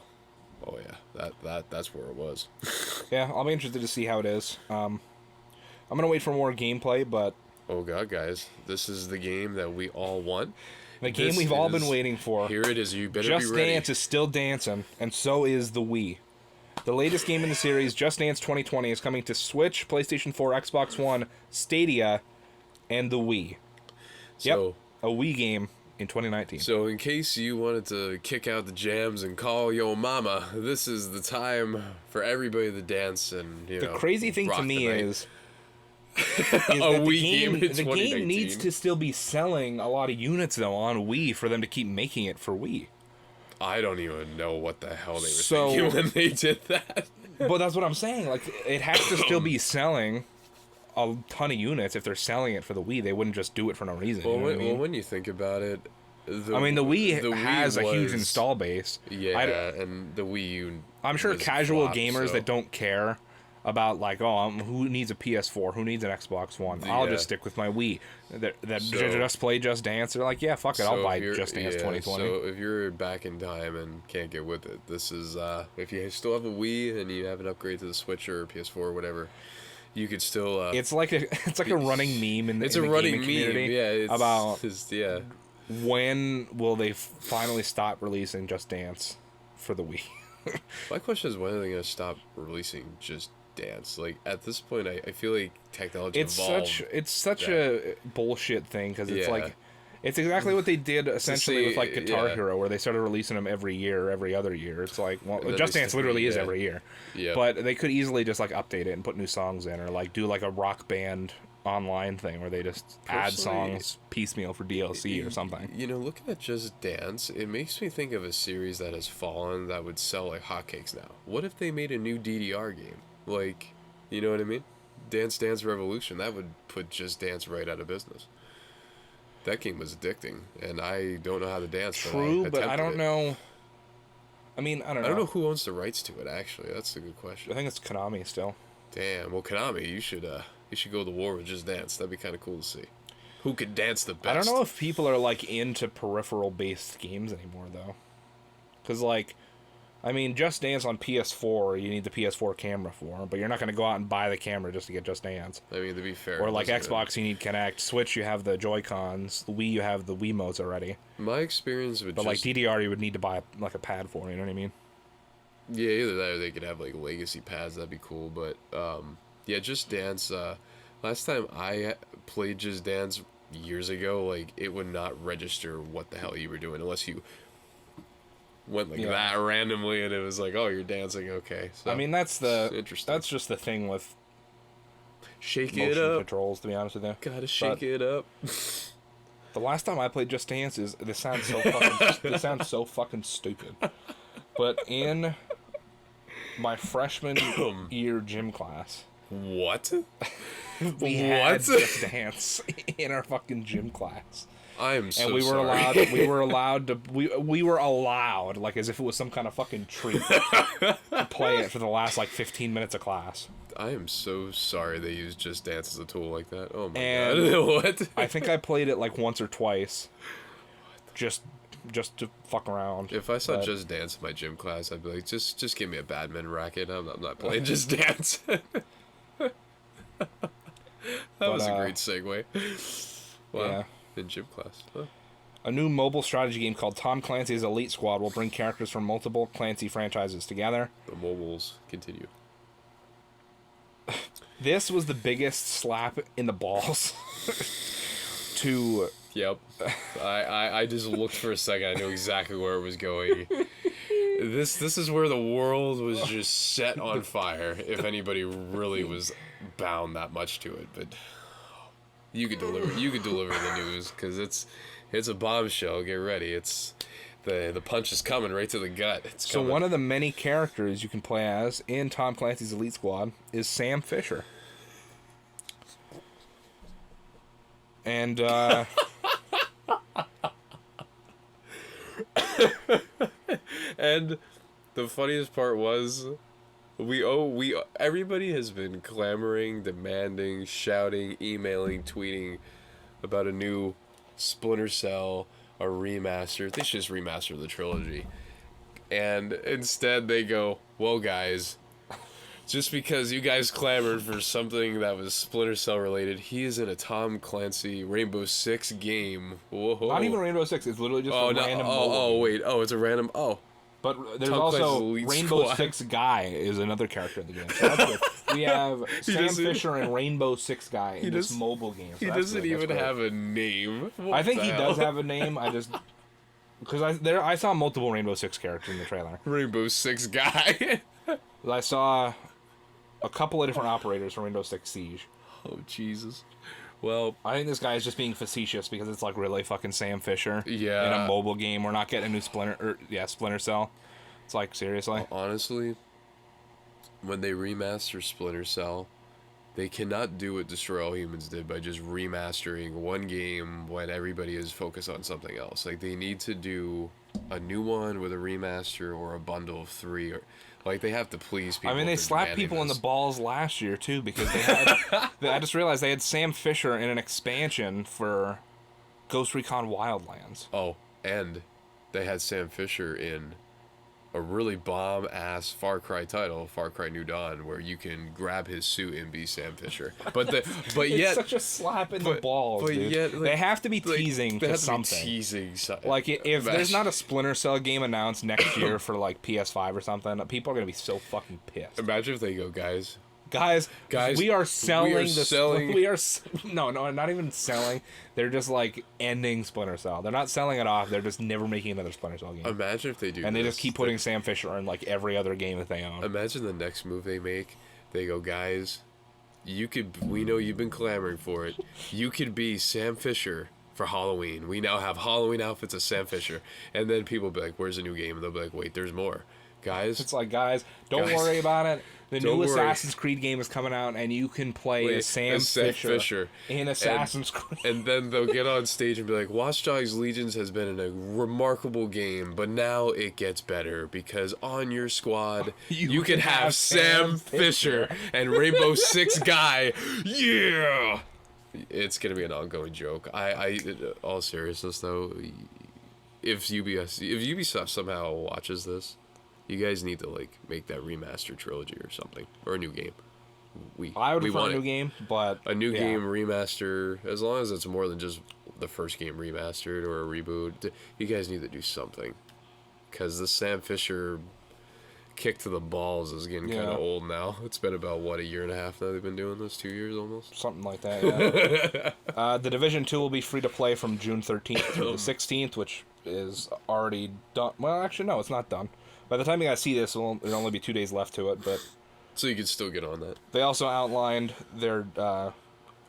Oh yeah, that's where it was. Yeah, I'll be interested to see how it is. I'm gonna wait for more gameplay, but oh god, guys, this is the game that we all want. The game we've all been waiting for. Here it is. You better be ready. Just Dance is still dancing, and so is the Wii. The latest game in the series, Just Dance 2020, is coming to Switch, PlayStation 4, Xbox One, Stadia, and the Wii. So, a Wii game in 2019. So in case you wanted to kick out the jams and call your mama, this is the time for everybody to dance and, The crazy thing to me is a Wii game the game needs to still be selling a lot of units, though, on Wii for them to keep making it for Wii. I don't even know what the hell they were thinking when they did that. But that's what I'm saying. Like, it has to still be selling a ton of units. If they're selling it for the Wii, they wouldn't just do it for no reason. Well, you know what I mean? When you think about it, the Wii has a huge install base. Yeah, and the Wii U. I'm sure casual gamers that don't care about who needs a PS4, who needs an Xbox One. I'll just stick with my Wii. That just play Just Dance. They're like, yeah, fuck it, I'll buy Just Dance 2020. So if you're back in time and can't get with it, this is if you still have a Wii and you have an upgrade to the Switch or PS4 or whatever, you could still. It's like a running meme in the running gaming community. Yeah, about when will they finally stop releasing Just Dance for the Wii? My question is, when are they going to stop releasing Just Dance? Like, at this point, I feel like technology evolved. It's such a bullshit thing, because it's it's exactly what they did essentially with Guitar Hero, where they started releasing them every year or every other year. It's like, well, Just Dance literally is every year. Yeah. But they could easily just update it and put new songs in, or do a Rock Band online thing where they just add songs piecemeal for DLC or something. Looking at Just Dance, it makes me think of a series that has fallen that would sell like hotcakes now. What if they made a new DDR game? Like, you know what I mean? Dance Dance Revolution. That would put Just Dance right out of business. That game was addicting, and I don't know how to dance. True, but I don't know. I mean, I don't know. I don't know who owns the rights to it, actually. That's a good question. I think it's Konami still. Damn. Well, Konami, you should go to war with Just Dance. That'd be kind of cool to see. who could dance the best. I don't know if people are like into peripheral-based games anymore though, because like, I mean, Just Dance on PS4, you need the PS4 camera for, but you're not going to go out and buy the camera just to get Just Dance. I mean, to be fair. Or like Xbox, you need Kinect. Switch, you have the Joy-Cons. The Wii, you have the Wiimotes already. My experience with But like DDR, you would need to buy like a pad for, you know what I mean? Yeah, either that or they could have like legacy pads, that'd be cool. But yeah, Just Dance, last time I played Just Dance years ago, like it would not register what the hell you were doing unless you went like that randomly and it was like, oh, you're dancing, okay. So I mean, that's interesting. That's just the thing with shake motion it up controls, to be honest with you. Gotta shake it up. The last time I played Just Dance this sounds so fucking this sounds so fucking stupid. But in my freshman year gym class, what? we had Just Dance in our fucking gym class. I am so and we were sorry. we were allowed, like as if it was some kind of fucking treat, to play it for the last like 15 minutes of class. I am so sorry they used Just Dance as a tool like that. Oh my And god. What? I think I played it like once or twice, just to fuck around. If I saw Just Dance in my gym class, I'd be like, just give me a badminton racket. I'm not playing Just Dance. That was a great segue. Wow. Yeah. In gym class. Huh. A new mobile strategy game called Tom Clancy's Elite Squad will bring characters from multiple Clancy franchises together. The mobiles continue. This was the biggest slap in the balls to... Yep. I just looked for a second. I knew exactly where it was going. This is where the world was just set on fire, if anybody really was bound that much to it. But you could deliver the news, because it's a bombshell. Get ready. It's the punch is coming right to the gut. It's so coming. one of the many characters you can play as in Tom Clancy's Elite Squad is Sam Fisher. And and the funniest part was everybody has been clamoring, demanding, shouting, emailing, tweeting about a new Splinter Cell, a remaster. They should just remaster the trilogy. And instead they go, well guys, just because you guys clamored for something that was Splinter Cell related, he is in a Tom Clancy Rainbow Six game. Whoa. not even Rainbow Six. It's literally just a random. Wait. Oh, it's a random. Oh. But there's Tom also Clancy's Elite Rainbow Squad. Six Guy is another character in the game. So that's good. We have Sam Fisher and Rainbow Six Guy in this mobile game. So He doesn't even have a name. I think he does have a name. I just because I saw multiple Rainbow Six characters in the trailer. Rainbow Six Guy. I saw a couple of different operators from Rainbow Six Siege. Oh Jesus. Well, I think this guy is just being facetious because it's like really fucking Sam Fisher. Yeah. In a mobile game, we're not getting a new Splinter Cell. It's like seriously. Honestly, when they remaster Splinter Cell, they cannot do what Destroy All Humans did by just remastering one game when everybody is focused on something else. Like they need to do a new one with a remaster or a bundle of 3 or. Like, they have to please people. I mean, they slapped people in the balls last year, too, because they had... I just realized they had Sam Fisher in an expansion for Ghost Recon Wildlands. Oh, and they had Sam Fisher in a really bomb-ass Far Cry title, Far Cry New Dawn, where you can grab his suit and be Sam Fisher. But yet... It's such a slap in the balls, dude. Yet, like, they have to be teasing they to have something. To be teasing something. Like, if there's not a Splinter Cell game announced next year for, like, PS5 or something, people are going to be so fucking pissed. Imagine if they go, guys, we are selling we are no, not even selling. They're just like ending Splinter Cell. They're not selling it off. They're just never making another Splinter Cell game. Imagine if they do. And they just keep putting Sam Fisher in like every other game that they own. Imagine the next move they make. They go, guys, we know you've been clamoring for it. You could be Sam Fisher for Halloween. We now have Halloween outfits of Sam Fisher. And then people will be like, where's the new game? And they'll be like, wait, there's more. Guys. It's like, guys, don't worry about it. The new worry. Assassin's Creed game is coming out, and you can play as Sam Fisher in Assassin's Creed. And then they'll get on stage and be like, Watch Dogs Legions has been a remarkable game, but now it gets better because on your squad, you can have Sam Fisher and Rainbow Six Guy. Yeah! It's gonna be an ongoing joke. All seriousness though, if Ubisoft somehow watches this, you guys need to like make that remaster trilogy or something, or a new game. I would we prefer a want new it. game, but A new game remaster, as long as it's more than just the first game remastered or a reboot. You guys need to do something, because the Sam Fisher kick to the balls is getting kind of old now. It's been about what, a year and a half now they've been doing this, 2 years almost. Something like that. Yeah. The Division 2 will be free to play from June 13th through the 16th, which is already done. Well, actually, no, it's not done. By the time you guys see this, there'll only be 2 days left to it, but. So you can still get on that. They also outlined their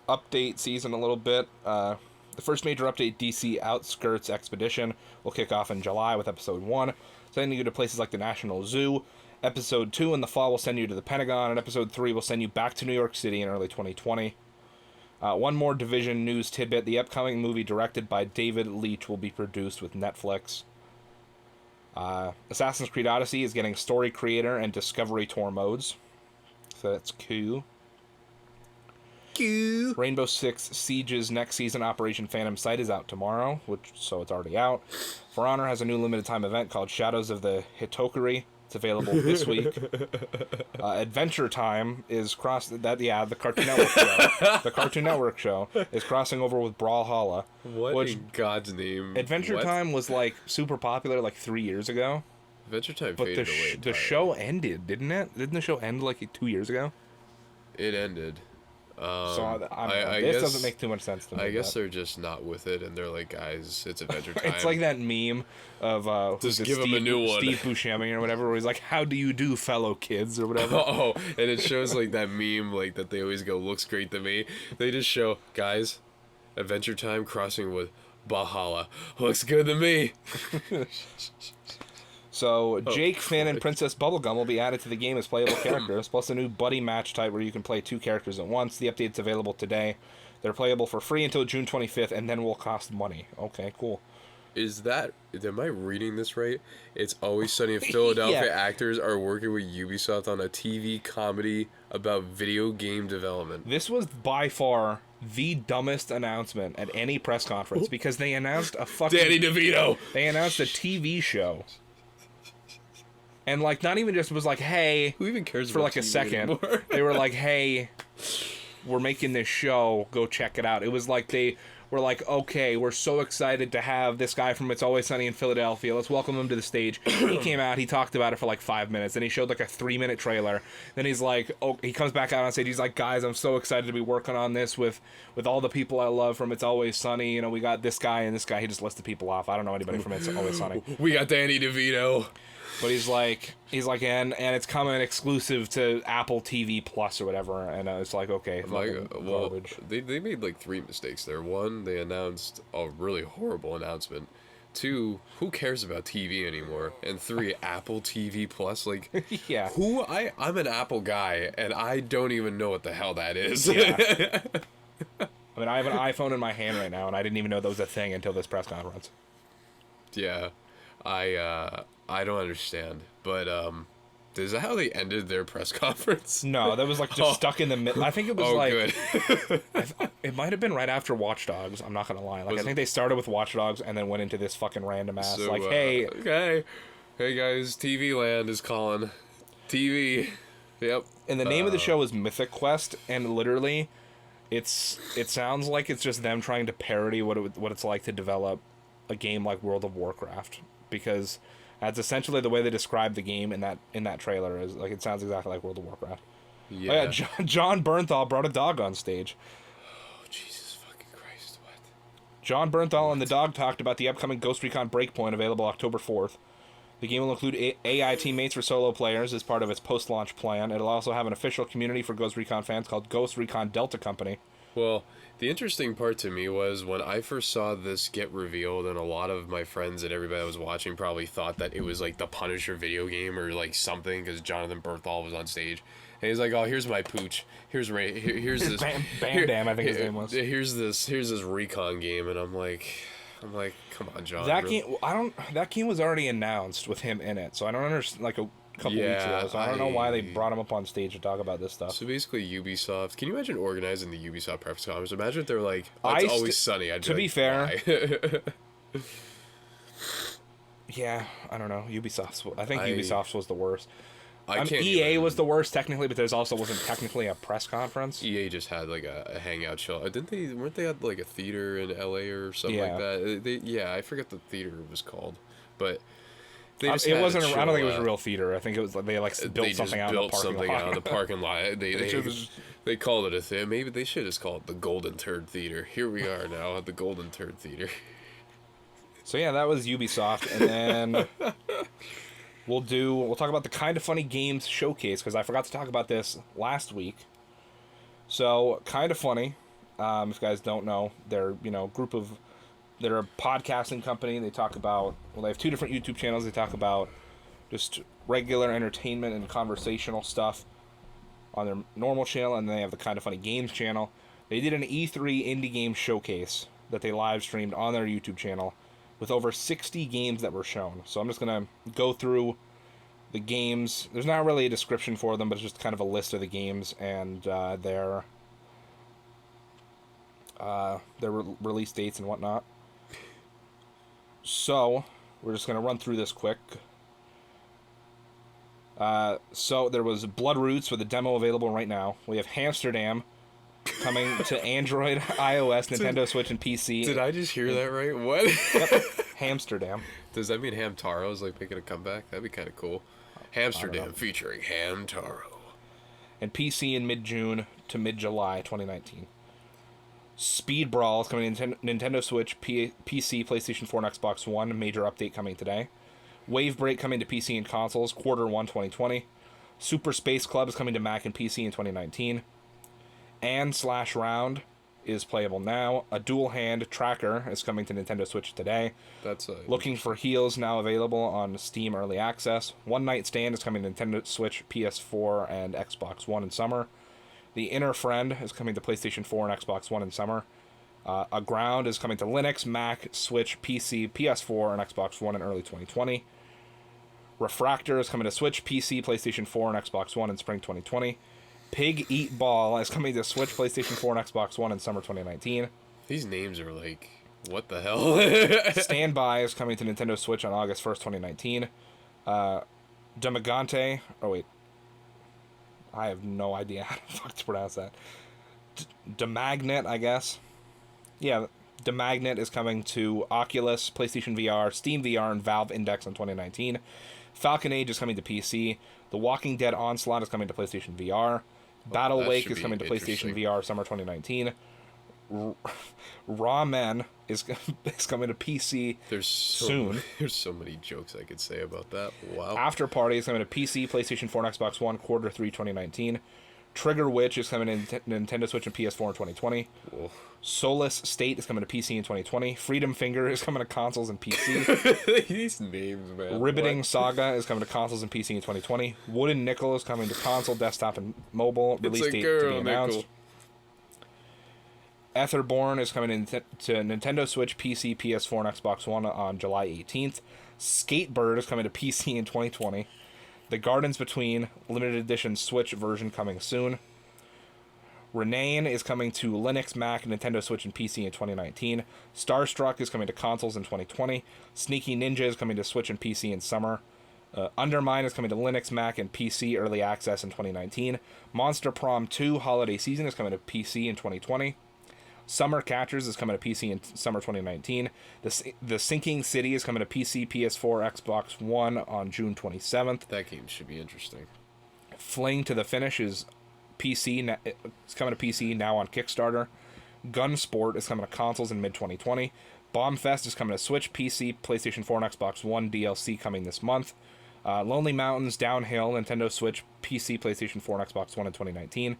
update season a little bit. The first major update, DC Outskirts Expedition, will kick off in July with Episode 1, sending you to places like the National Zoo. Episode 2 in the fall will send you to the Pentagon, and Episode 3 will send you back to New York City in early 2020. One more Division news tidbit. The upcoming movie directed by David Leitch will be produced with Netflix. Assassin's Creed Odyssey is getting Story Creator and Discovery Tour modes. So that's cool. Rainbow Six Siege's next season, Operation Phantom Sight, is out tomorrow, so it's already out. For Honor has a new limited time event called Shadows of the Hitokiri. It's available this week. Adventure Time is the Cartoon Network show. The Cartoon Network show is crossing over with Brawlhalla. What in God's name? Adventure Time was like super popular like 3 years ago. Adventure Time But faded away. the show ended, didn't it? Didn't the show end like 2 years ago? It ended. So I this guess, doesn't make too much sense to me. I guess they're just not with it, and they're like, guys, it's Adventure Time. It's like that meme of just give him a new one. Steve Buscemi or whatever, where he's like, "How do you do, fellow kids?" or whatever. Oh, and it shows like that meme, like that they always go, "Looks great to me." They just show, guys, Adventure Time crossing with Bahala. Looks good to me. So, Jake, Finn, and Princess Bubblegum will be added to the game as playable characters, plus a new buddy match type where you can play 2 characters at once. The update's available today. They're playable for free until June 25th, and then will cost money. Okay, cool. Am I reading this right? It's Always Sunny in Philadelphia actors are working with Ubisoft on a TV comedy about video game development. This was by far the dumbest announcement at any press conference, because they announced a fucking... Danny DeVito! They announced a TV show. And, like, not even just was like, hey... Who even cares for about like a TV second. anymore? They were like, hey, we're making this show. Go check it out. It was like they were like, okay, we're so excited to have this guy from It's Always Sunny in Philadelphia. Let's welcome him to the stage. He came out. He talked about it for like 5 minutes. Then he showed like a 3-minute trailer. Then he's like, oh, he comes back out on stage. He's like, guys, I'm so excited to be working on this with all the people I love from It's Always Sunny. You know, we got this guy and this guy. He just listed people off. I don't know anybody from It's Always Sunny. We got Danny DeVito. But he's like, and it's coming exclusive to Apple TV Plus or whatever, and it's like, okay, garbage. They made like 3 mistakes there. 1, they announced a really horrible announcement. 2, who cares about TV anymore? And 3, Apple TV Plus, like, yeah. I'm an Apple guy, and I don't even know what the hell that is. Yeah. I mean, I have an iPhone in my hand right now, and I didn't even know that was a thing until this press conference. Yeah, I don't understand, but is that how they ended their press conference? No, that was like just stuck in the middle. I think it was like good. it might have been right after Watch Dogs. I'm not gonna lie. Like, I think they started with Watch Dogs and then went into this fucking random ass hey guys, TV Land is calling. TV, yep. And the name of the show is Mythic Quest, and literally, it sounds like it's just them trying to parody what it's like to develop a game like World of Warcraft, because that's essentially the way they describe the game in that trailer. Is like, it sounds exactly like World of Warcraft. Yeah. Oh, yeah, John Bernthal brought a dog on stage. Oh, Jesus fucking Christ, what? John Bernthal and the dog talked about the upcoming Ghost Recon Breakpoint, available October 4th. The game will include AI teammates for solo players as part of its post-launch plan. It'll also have an official community for Ghost Recon fans called Ghost Recon Delta Company. Well, the interesting part to me was when I first saw this get revealed, and a lot of my friends and everybody that was watching probably thought that it was like the Punisher video game or like something, because Jonathan Bernthal was on stage. And he's like, "Oh, here's my pooch. Here's this Bam Dam, I think his name was. Here's this recon game," and I'm like, come on, John. That game was already announced with him in it, so I don't understand. Like, a couple weeks ago, so I don't know why they brought him up on stage to talk about this stuff. So basically, Ubisoft. Can you imagine organizing the Ubisoft press conference? Imagine if they were like, "It's always sunny." To be fair, yeah, I don't know. I think Ubisoft's was the worst. EA was the worst technically, but there's also wasn't technically a press conference. EA just had like a hangout show. Didn't they? Weren't they at like a theater in LA or something like that? I forget the theater it was called, but they just it wasn't. I don't think it was a real theater. I think it was like they built something out in the parking lot. Out in the parking lot. They called it a thing. Maybe they should have called it the Golden Turd Theater. Here we are now at the Golden Turd Theater. So yeah, that was Ubisoft, and then we'll talk about the Kind of Funny Games showcase, because I forgot to talk about this last week. So Kind of Funny, if you guys don't know, they're they're a podcasting company. They talk about, they have two different YouTube channels. They talk about just regular entertainment and conversational stuff on their normal channel, and then they have the Kind of Funny Games channel. They did an E3 indie game showcase that they live streamed on their YouTube channel, with over 60 games that were shown. So I'm just going to go through the games. There's not really a description for them, but it's just kind of a list of the games and their release dates and whatnot. So we're just going to run through this quick. So there was Blood Roots with a demo available right now. We have Hamsterdam coming to Android, iOS, Nintendo Switch, and PC. Did I just hear that right? What? Yep. Hamsterdam. Does that mean Hamtaro's like making a comeback? That'd be kind of cool. Hamsterdam featuring Hamtaro. And PC in mid-June to mid-July 2019. Speed Brawl is coming to Nintendo Switch, PC, PlayStation 4, and Xbox One. Major update coming today. Wave Break coming to PC and consoles, Q1 2020. Super Space Club is coming to Mac and PC in 2019. And/Round is playable now. A Dual Hand Tracker is coming to Nintendo Switch today. That's Looking for Heels now available on Steam Early Access. One Night Stand is coming to Nintendo Switch, PS4, and Xbox One in summer. The Inner Friend is coming to PlayStation 4 and Xbox One in summer. Aground is coming to Linux, Mac, Switch, PC, PS4, and Xbox One in early 2020. Refractor is coming to Switch, PC, PlayStation 4, and Xbox One in spring 2020. Pig Eat Ball is coming to Switch, PlayStation 4, and Xbox One in summer 2019. These names are like, what the hell? Standby is coming to Nintendo Switch on August 1st, 2019. Demagante. Oh, wait. I have no idea how the fuck to pronounce that. Demagnet, I guess. Yeah, Demagnet is coming to Oculus, PlayStation VR, Steam VR, and Valve Index in 2019. Falcon Age is coming to PC. The Walking Dead Onslaught is coming to PlayStation VR. Battle Wake is coming to PlayStation VR summer 2019. Raw Men is coming to PC soon. There's so many jokes I could say about that. Wow. After Party is coming to PC, PlayStation 4, and Xbox One Q3 2019. Trigger Witch is coming to Nintendo Switch and PS4 in 2020. Whoa. Soulless State is coming to PC in 2020. Freedom Finger is coming to consoles and PC. These names, man. Riveting Saga is coming to consoles and PC in 2020. Wooden Nickel is coming to console, desktop, and mobile. Release date to be announced. Etherborn is coming to Nintendo Switch, PC, PS4, and Xbox One on July 18th. Skatebird is coming to PC in 2020. The Gardens Between limited edition Switch version coming soon. Renane is coming to Linux, Mac, Nintendo Switch, and PC in 2019. Starstruck is coming to consoles in 2020. Sneaky Ninja is coming to Switch and PC in summer. Undermine is coming to Linux, Mac, and PC Early Access in 2019. Monster Prom 2 Holiday Season is coming to PC in 2020. Summer Catchers is coming to PC in summer 2019. The Sinking City is coming to PC, PS4, Xbox One on June 27th. That game should be interesting. Fling to the Finish is PC. It's coming to PC now on Kickstarter. Gunsport is coming to consoles in mid-2020. Bombfest is coming to Switch, PC, PlayStation 4, and Xbox One. DLC coming this month. Lonely Mountains Downhill, Nintendo Switch, PC, PlayStation 4, and Xbox One in 2019.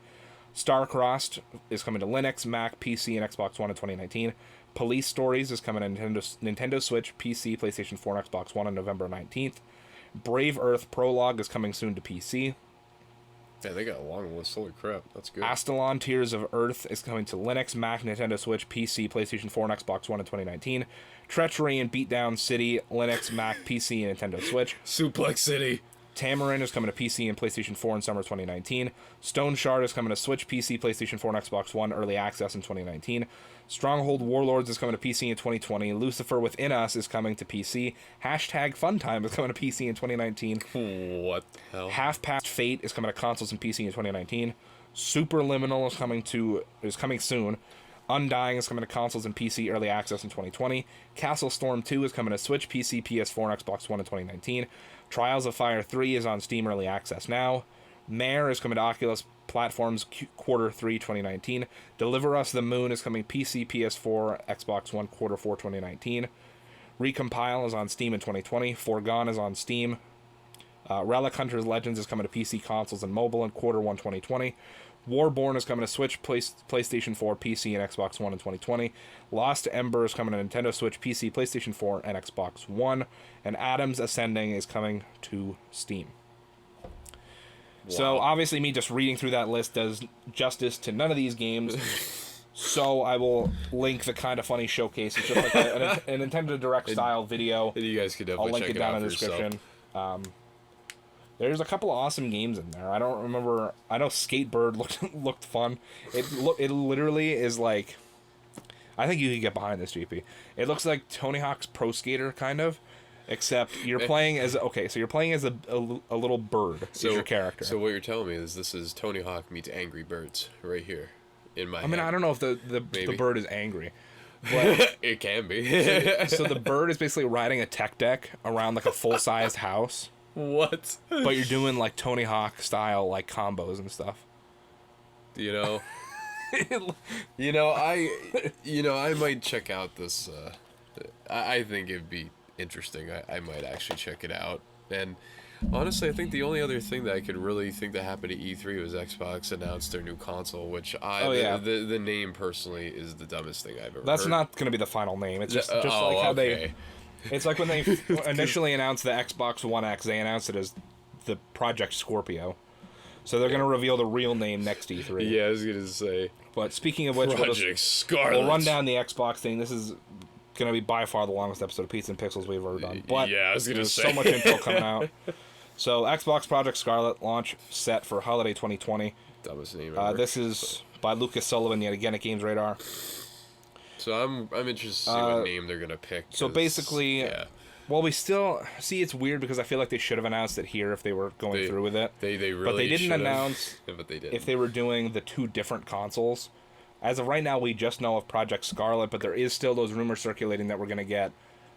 Starcrossed is coming to Linux, Mac, PC, and Xbox One in 2019. Police Stories is coming to Nintendo Switch, PC, PlayStation 4, and Xbox One on November 19th. Brave Earth Prologue is coming soon to PC. Yeah, they got a long list. Holy crap, that's good. Astalon Tears of Earth is coming to Linux, Mac, Nintendo Switch, PC, PlayStation 4, and Xbox One in 2019. Treachery and Beatdown City, Linux, Mac, PC, and Nintendo Switch. Suplex City. Tamarin is coming to PC and PlayStation 4 in summer 2019. Stone Shard is coming to Switch, PC, PlayStation 4, and Xbox One early access in 2019. Stronghold Warlords is coming to PC in 2020. Lucifer Within Us is coming to PC. #Funtime is coming to PC in 2019. What the hell? Half Past Fate is coming to consoles and PC in 2019. Superliminal is coming soon. Undying is coming to consoles and PC early access in 2020. Castle Storm 2 is coming to Switch, PC, PS4, and Xbox One in 2019. Trials of Fire 3 is on Steam early access now. Mare is coming to Oculus platforms Q3 2019. Deliver Us the Moon is coming PC, PS4, Xbox One Q4 2019. Recompile is on Steam in 2020. Foregone is on Steam. Relic Hunters Legends is coming to PC, consoles, and mobile in Q1 2020. Warborn is coming to Switch, PlayStation 4, PC, and Xbox One in 2020. Lost Ember is coming to Nintendo Switch, PC, PlayStation 4, and Xbox One. And Adams Ascending is coming to Steam. Wow. So, obviously, me just reading through that list does justice to none of these games. So, I will link the Kinda Funny showcase. It's just like a Nintendo Direct style video. And you guys could definitely I'll link check it down out in the description. There's a couple of awesome games in there. I don't remember. I know Skatebird looked fun. It literally is like. I think you could get behind this, GP. It looks like Tony Hawk's Pro Skater kind of, except you're playing as So you're playing as a little bird. Is your character. So what you're telling me is this is Tony Hawk meets Angry Birds right here, in my. I mean, head. I don't know if the bird is angry. But it can be. so the bird is basically riding a tech deck around like a full-sized house. What? But you're doing like Tony Hawk style like combos and stuff. I might check out this. I think it'd be interesting. I might actually check it out. And honestly, I think the only other thing that I could really think that happened at E3 was Xbox announced their new console, which the name personally is the dumbest thing I've ever heard. That's not going to be the final name. It's just like how they. It's like when they initially announced the Xbox One X, they announced it as the Project Scorpio. So they're going to reveal the real name next E3. Yeah, I was going to say. But speaking of which, Scarlet. We'll run down the Xbox thing. This is going to be by far the longest episode of Pizza and Pixels we've ever done. But yeah, I was going to say. So much info coming out. So Xbox Project Scarlet launch set for holiday 2020. Dumbest name ever. This is by Lucas Sullivan, yet again at Games Radar. So I'm interested to see what name they're gonna pick. So basically, well, we still see it's weird because I feel like they should have announced it here if they were going through with it. They really but they didn't announce but they didn't. If they were doing the two different consoles. As of right now, we just know of Project Scarlet, but there is still those rumors circulating that we're gonna get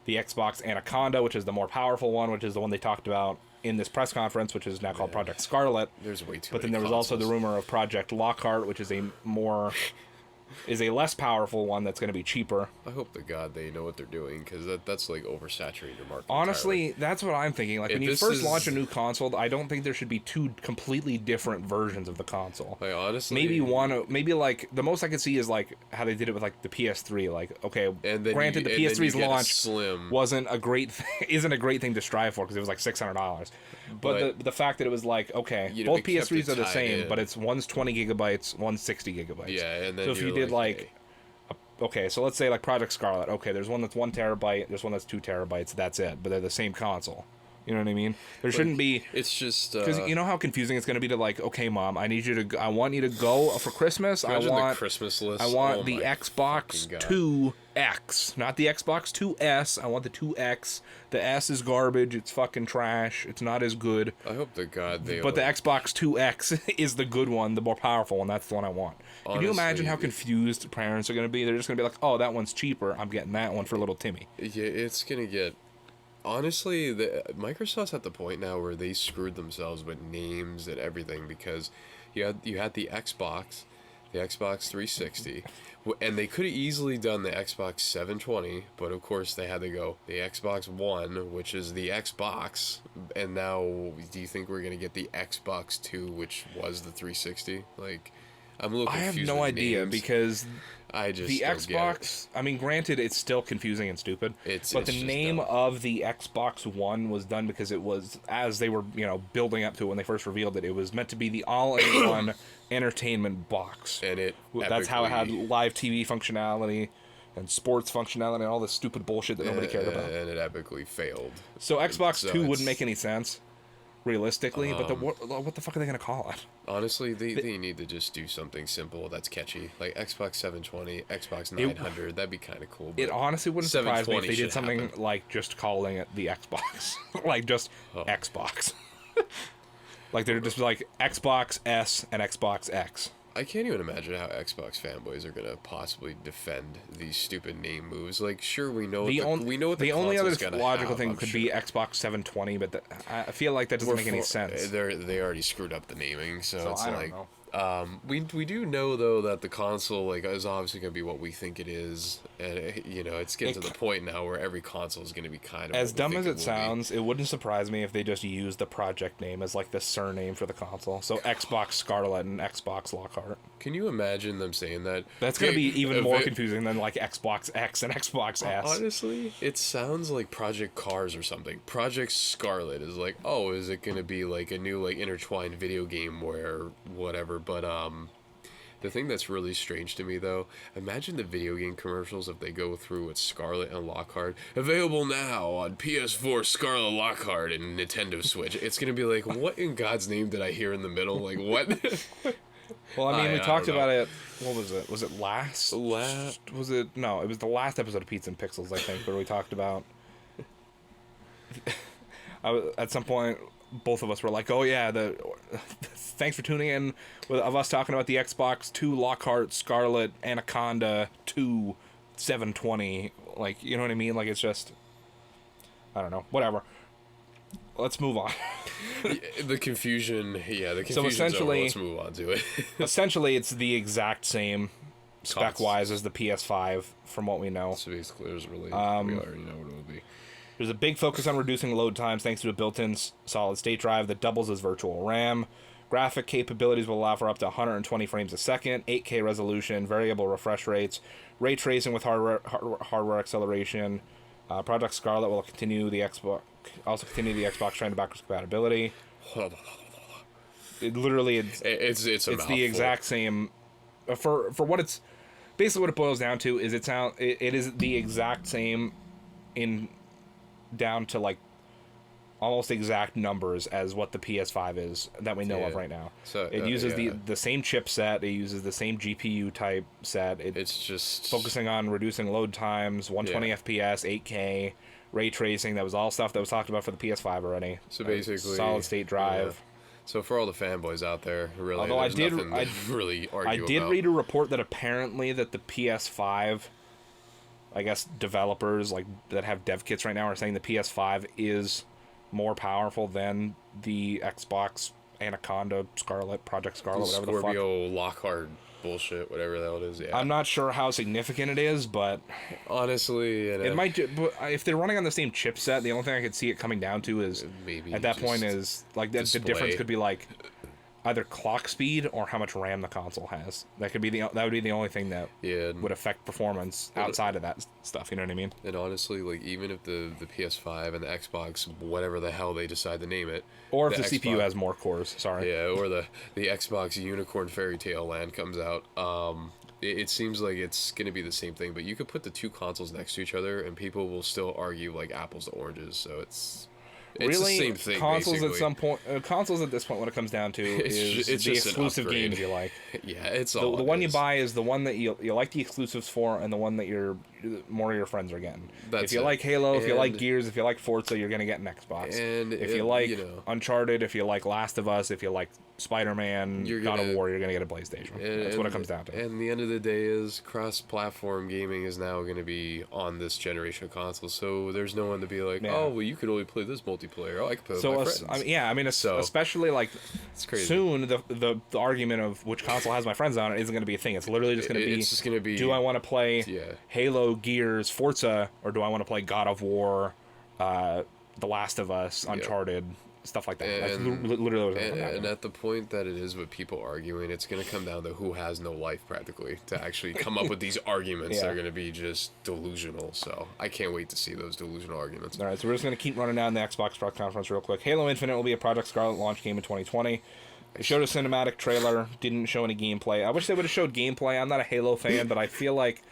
the Xbox Anaconda, which is the more powerful one, which is the one they talked about in this press conference, which is now called Project Scarlet. There's way too. But then there was also the rumor of Project Lockhart, which is a less powerful one that's going to be cheaper. I hope to God they know what they're doing, because that's like oversaturated your market. Honestly, entirely. That's what I'm thinking. Like when you first launch a new console, I don't think there should be two completely different versions of the console. Like honestly, maybe like the most I could see is like how they did it with like the PS3. Like okay, granted the PS3's launch isn't a great thing to strive for because it was like $600. But the fact that it was like okay, both PS3s are the same, but one's 20 gigabytes, one's 60 gigabytes. Yeah, and then so if you did okay, so let's say like Project Scarlet. Okay, there's one that's 1 terabyte, there's one that's 2 terabytes. That's it, but they're the same console. You know what I mean? There shouldn't be. It's just because you know how confusing it's going to be to like, okay, Mom, I want you to go for Christmas. I want the Christmas list. I want the Xbox 2X, not the Xbox 2S. I want the 2X. The S is garbage. It's fucking trash. It's not as good. I hope to God they. But the Xbox 2X is the good one, the more powerful one. That's the one I want. Honestly, can you imagine how confused parents are going to be? They're just going to be like, oh, that one's cheaper. I'm getting that one for little Timmy. Yeah, it's going to get. Honestly, Microsoft's at the point now where they screwed themselves with names and everything because you had the Xbox 360, and they could have easily done the Xbox 720, but of course they had to go the Xbox One, which is the Xbox, and now do you think we're gonna get the Xbox 2, which was the 360? Like, I'm a little confused. I have no idea because the Xbox. I mean, granted, it's still confusing and stupid. But the name of the Xbox One was done because it was as they were building up to it when they first revealed it. It was meant to be the all-in-one entertainment box, and that's how it had live TV functionality and sports functionality and all this stupid bullshit that nobody cared about. And it epically failed. So Xbox 2 wouldn't make any sense. realistically. But what the fuck are they gonna call it? Honestly, they need to just do something simple that's catchy, like Xbox 720, Xbox 900. That'd be kind of cool. It honestly wouldn't surprise me if they did something happen. like just calling it the Xbox, like just Xbox. Like they're just like Xbox S and Xbox X. I can't even imagine how Xbox fanboys are gonna possibly defend these stupid name moves. Like, sure, we know The only other logical thing could be sure. Xbox 720, but I feel like that doesn't make any sense. They already screwed up the naming, so it's I like. don't know. We do know though that the console like is obviously gonna be what we think it is, and it's getting to the point now where every console is gonna be kind of as dumb as it sounds. It wouldn't surprise me if they just use the project name as like the surname for the console. So Xbox Scarlet and Xbox Lockhart. Can you imagine them saying that? That's gonna be even more confusing than like Xbox X and Xbox S. Honestly, it sounds like Project Cars or something. Project Scarlet is like, oh, is it gonna be like a new like intertwined video game where whatever? But the thing that's really strange to me though, imagine the video game commercials if they go through with Scarlet and Lockhart. Available now on PS4 Scarlet Lockhart and Nintendo Switch. It's gonna be like, what in God's name did I hear in the middle? Like what? Well, I mean, we talked about it. What was it? Was it last? Was it? No, it was the last episode of Pizza and Pixels, I think, where we talked about. At some point, both of us were like, "Oh yeah, thanks for tuning in of us talking about the Xbox 2 Lockhart Scarlet Anaconda 2 720." Like, you know what I mean? Like, it's just, I don't know, whatever. Let's move on. The confusion. So essentially, let's move on to it. Essentially, it's the exact same spec-wise as the PS5, from what we know. So basically, we already know what it will be. There's a big focus on reducing load times thanks to a built-in solid-state drive that doubles as virtual RAM. Graphic capabilities will allow for up to 120 frames a second, 8K resolution, variable refresh rates, ray tracing with hardware acceleration. Project Scarlet will continue the Xbox trend to backwards compatibility. It literally, it's the exact same. For what it's basically what it boils down to is it is the exact same down to like almost exact numbers as what the PS5 is that we know of right now. So it uses the same chipset, it uses the same GPU type set. It's just focusing on reducing load times, 120 FPS, 8K, ray tracing. That was all stuff that was talked about for the PS5 already. So basically, solid state drive. Yeah. So for all the fanboys out there, really, although I did read a report that apparently that the PS5, I guess developers like that have dev kits right now are saying the PS5 is more powerful than the Xbox Anaconda Scarlet, Project Scarlet, whatever the fuck. Scorpio Lockhart bullshit, whatever the hell it is. Yeah. I'm not sure how significant it is, but honestly, it might. But if they're running on the same chipset, the only thing I could see it coming down to is maybe at that point is like the difference could be like either clock speed or how much RAM the console has. That would be the only thing that would affect performance outside of that stuff. You know what I mean? And honestly, like even if the PS5 and the Xbox, whatever the hell they decide to name it, or if the CPU has more cores, or the Xbox Unicorn Fairy Tale Land comes out, it seems like it's gonna be the same thing. But you could put the two consoles next to each other, and people will still argue like apples to oranges. So it's really, the same thing. Consoles basically. at some point, consoles at this point, when it comes down to is the exclusive games you like. Yeah, it's the one you buy is the one that you like the exclusives for, and the one that more of your friends are getting. If you like Halo, if you like Gears, if you like Forza, you're gonna get an Xbox. And if you like Uncharted, if you like Last of Us, if you like Spider-Man, God of War, you're gonna get a PlayStation. That's what it comes down to. And the end of the day is cross-platform gaming is now going to be on this generation of consoles. So there's no one to be like, oh, well, you could only play this multiplayer. Oh, I could play with my friends. Especially like it's crazy. Soon, the argument of which console has my friends on it isn't going to be a thing. It's literally just going to be. Do I want to play Halo, Gears, Forza, or do I want to play God of War, The Last of Us, Uncharted? Stuff like that. That's literally what and at the point that it is with people arguing, it's going to come down to who has no life practically to actually come up with these arguments that are going to be just delusional. So I can't wait to see those delusional arguments. All right, so we're just going to keep running down the Xbox press conference real quick. Halo Infinite will be a Project Scarlet launch game in 2020. They showed a cinematic trailer, didn't show any gameplay. I wish they would have showed gameplay. I'm not a Halo fan, but I feel like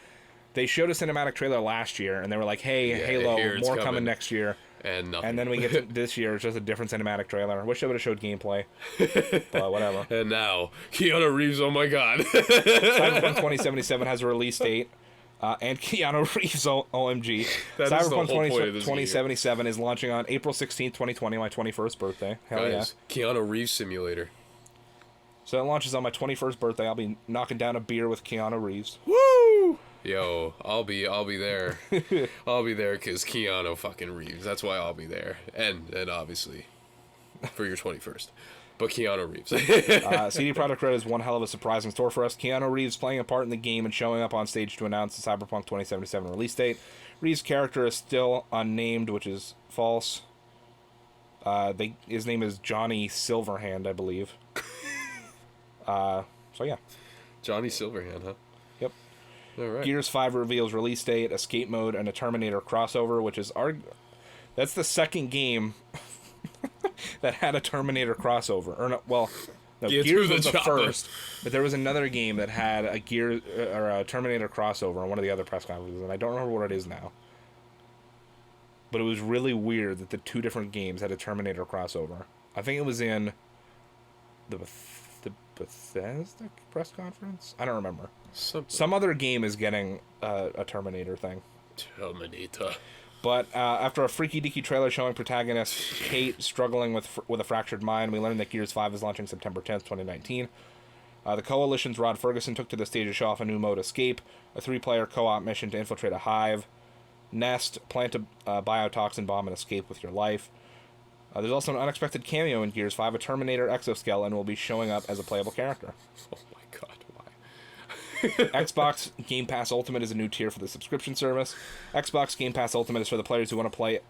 they showed a cinematic trailer last year, and they were like, hey, Halo, more coming next year. And nothing. And then we get to this year, it's just a different cinematic trailer. I wish they would have showed gameplay, but whatever. And now, Keanu Reeves, oh my god. Cyberpunk 2077 has a release date, and Keanu Reeves, OMG. That is the whole point of this 2077 is launching on April 16th, 2020, my 21st birthday. Hell Guys, yeah. Keanu Reeves Simulator. So it launches on my 21st birthday. I'll be knocking down a beer with Keanu Reeves. Woo! Yo, I'll be there. I'll be there because Keanu fucking Reeves. That's why I'll be there. And obviously, for your 21st. But Keanu Reeves. CD Projekt Red is one hell of a surprise in store for us. Keanu Reeves playing a part in the game and showing up on stage to announce the Cyberpunk 2077 release date. Reeves' character is still unnamed, which is false. His name is Johnny Silverhand, I believe. So yeah. Johnny Silverhand, huh? Yep. All right. Gears 5 reveals release date, escape mode, and a Terminator crossover, which is that's the second game that had a Terminator crossover. Or no, well, no, Gears was the first, but there was another game that had a a Terminator crossover on one of the other press conferences, and I don't remember what it is now. But it was really weird that the two different games had a Terminator crossover. I think it was in the Bethesda press conference? I don't remember. Some other game is getting a Terminator thing. Terminator. But after a freaky deaky trailer showing protagonist Kate struggling with a fractured mind, we learned that Gears 5 is launching September 10th, 2019. The Coalition's Rod Ferguson took to the stage to show off a new mode, Escape, a 3-player co-op mission to infiltrate a hive, Nest, plant a biotoxin bomb, and escape with your life. There's also an unexpected cameo in Gears 5. A Terminator exoskeleton will be showing up as a playable character. Oh my god, why? Xbox Game Pass Ultimate is a new tier for the subscription service. Xbox Game Pass Ultimate is for the players who want to play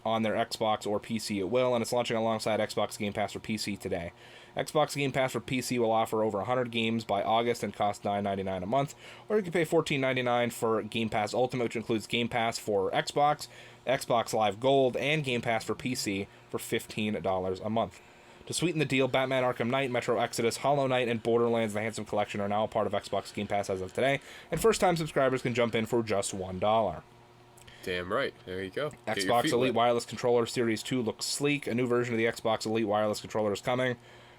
on their Xbox or PC at will, and it's launching alongside Xbox Game Pass for PC today. Xbox Game Pass for PC will offer over 100 games by August and cost $9.99 a month, or you can pay $14.99 for Game Pass Ultimate, which includes Game Pass for Xbox, Xbox Live Gold, and Game Pass for PC for $15 a month. To sweeten the deal, Batman Arkham Knight, Metro Exodus, Hollow Knight, and Borderlands The Handsome Collection are now a part of Xbox Game Pass as of today, and first-time subscribers can jump in for just $1. Damn right. There you go. Xbox Elite Wireless Controller Series 2 looks sleek. A new version of the Xbox Elite Wireless Controller is coming,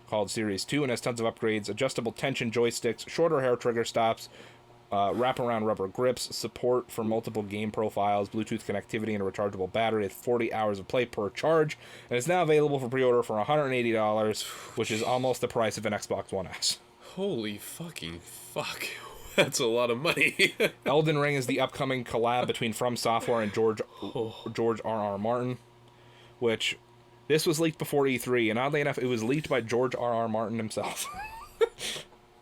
called Series 2, and has tons of upgrades: adjustable tension joysticks, shorter hair trigger stops, wraparound rubber grips, support for multiple game profiles, Bluetooth connectivity, and a rechargeable battery with 40 hours of play per charge, and it's now available for pre-order for $180, which is almost the price of an Xbox One S. Holy fucking fuck. That's a lot of money. Elden Ring is the upcoming collab between From Software and George R.R. Martin, which this was leaked before E3, and oddly enough, it was leaked by George R.R. Martin himself.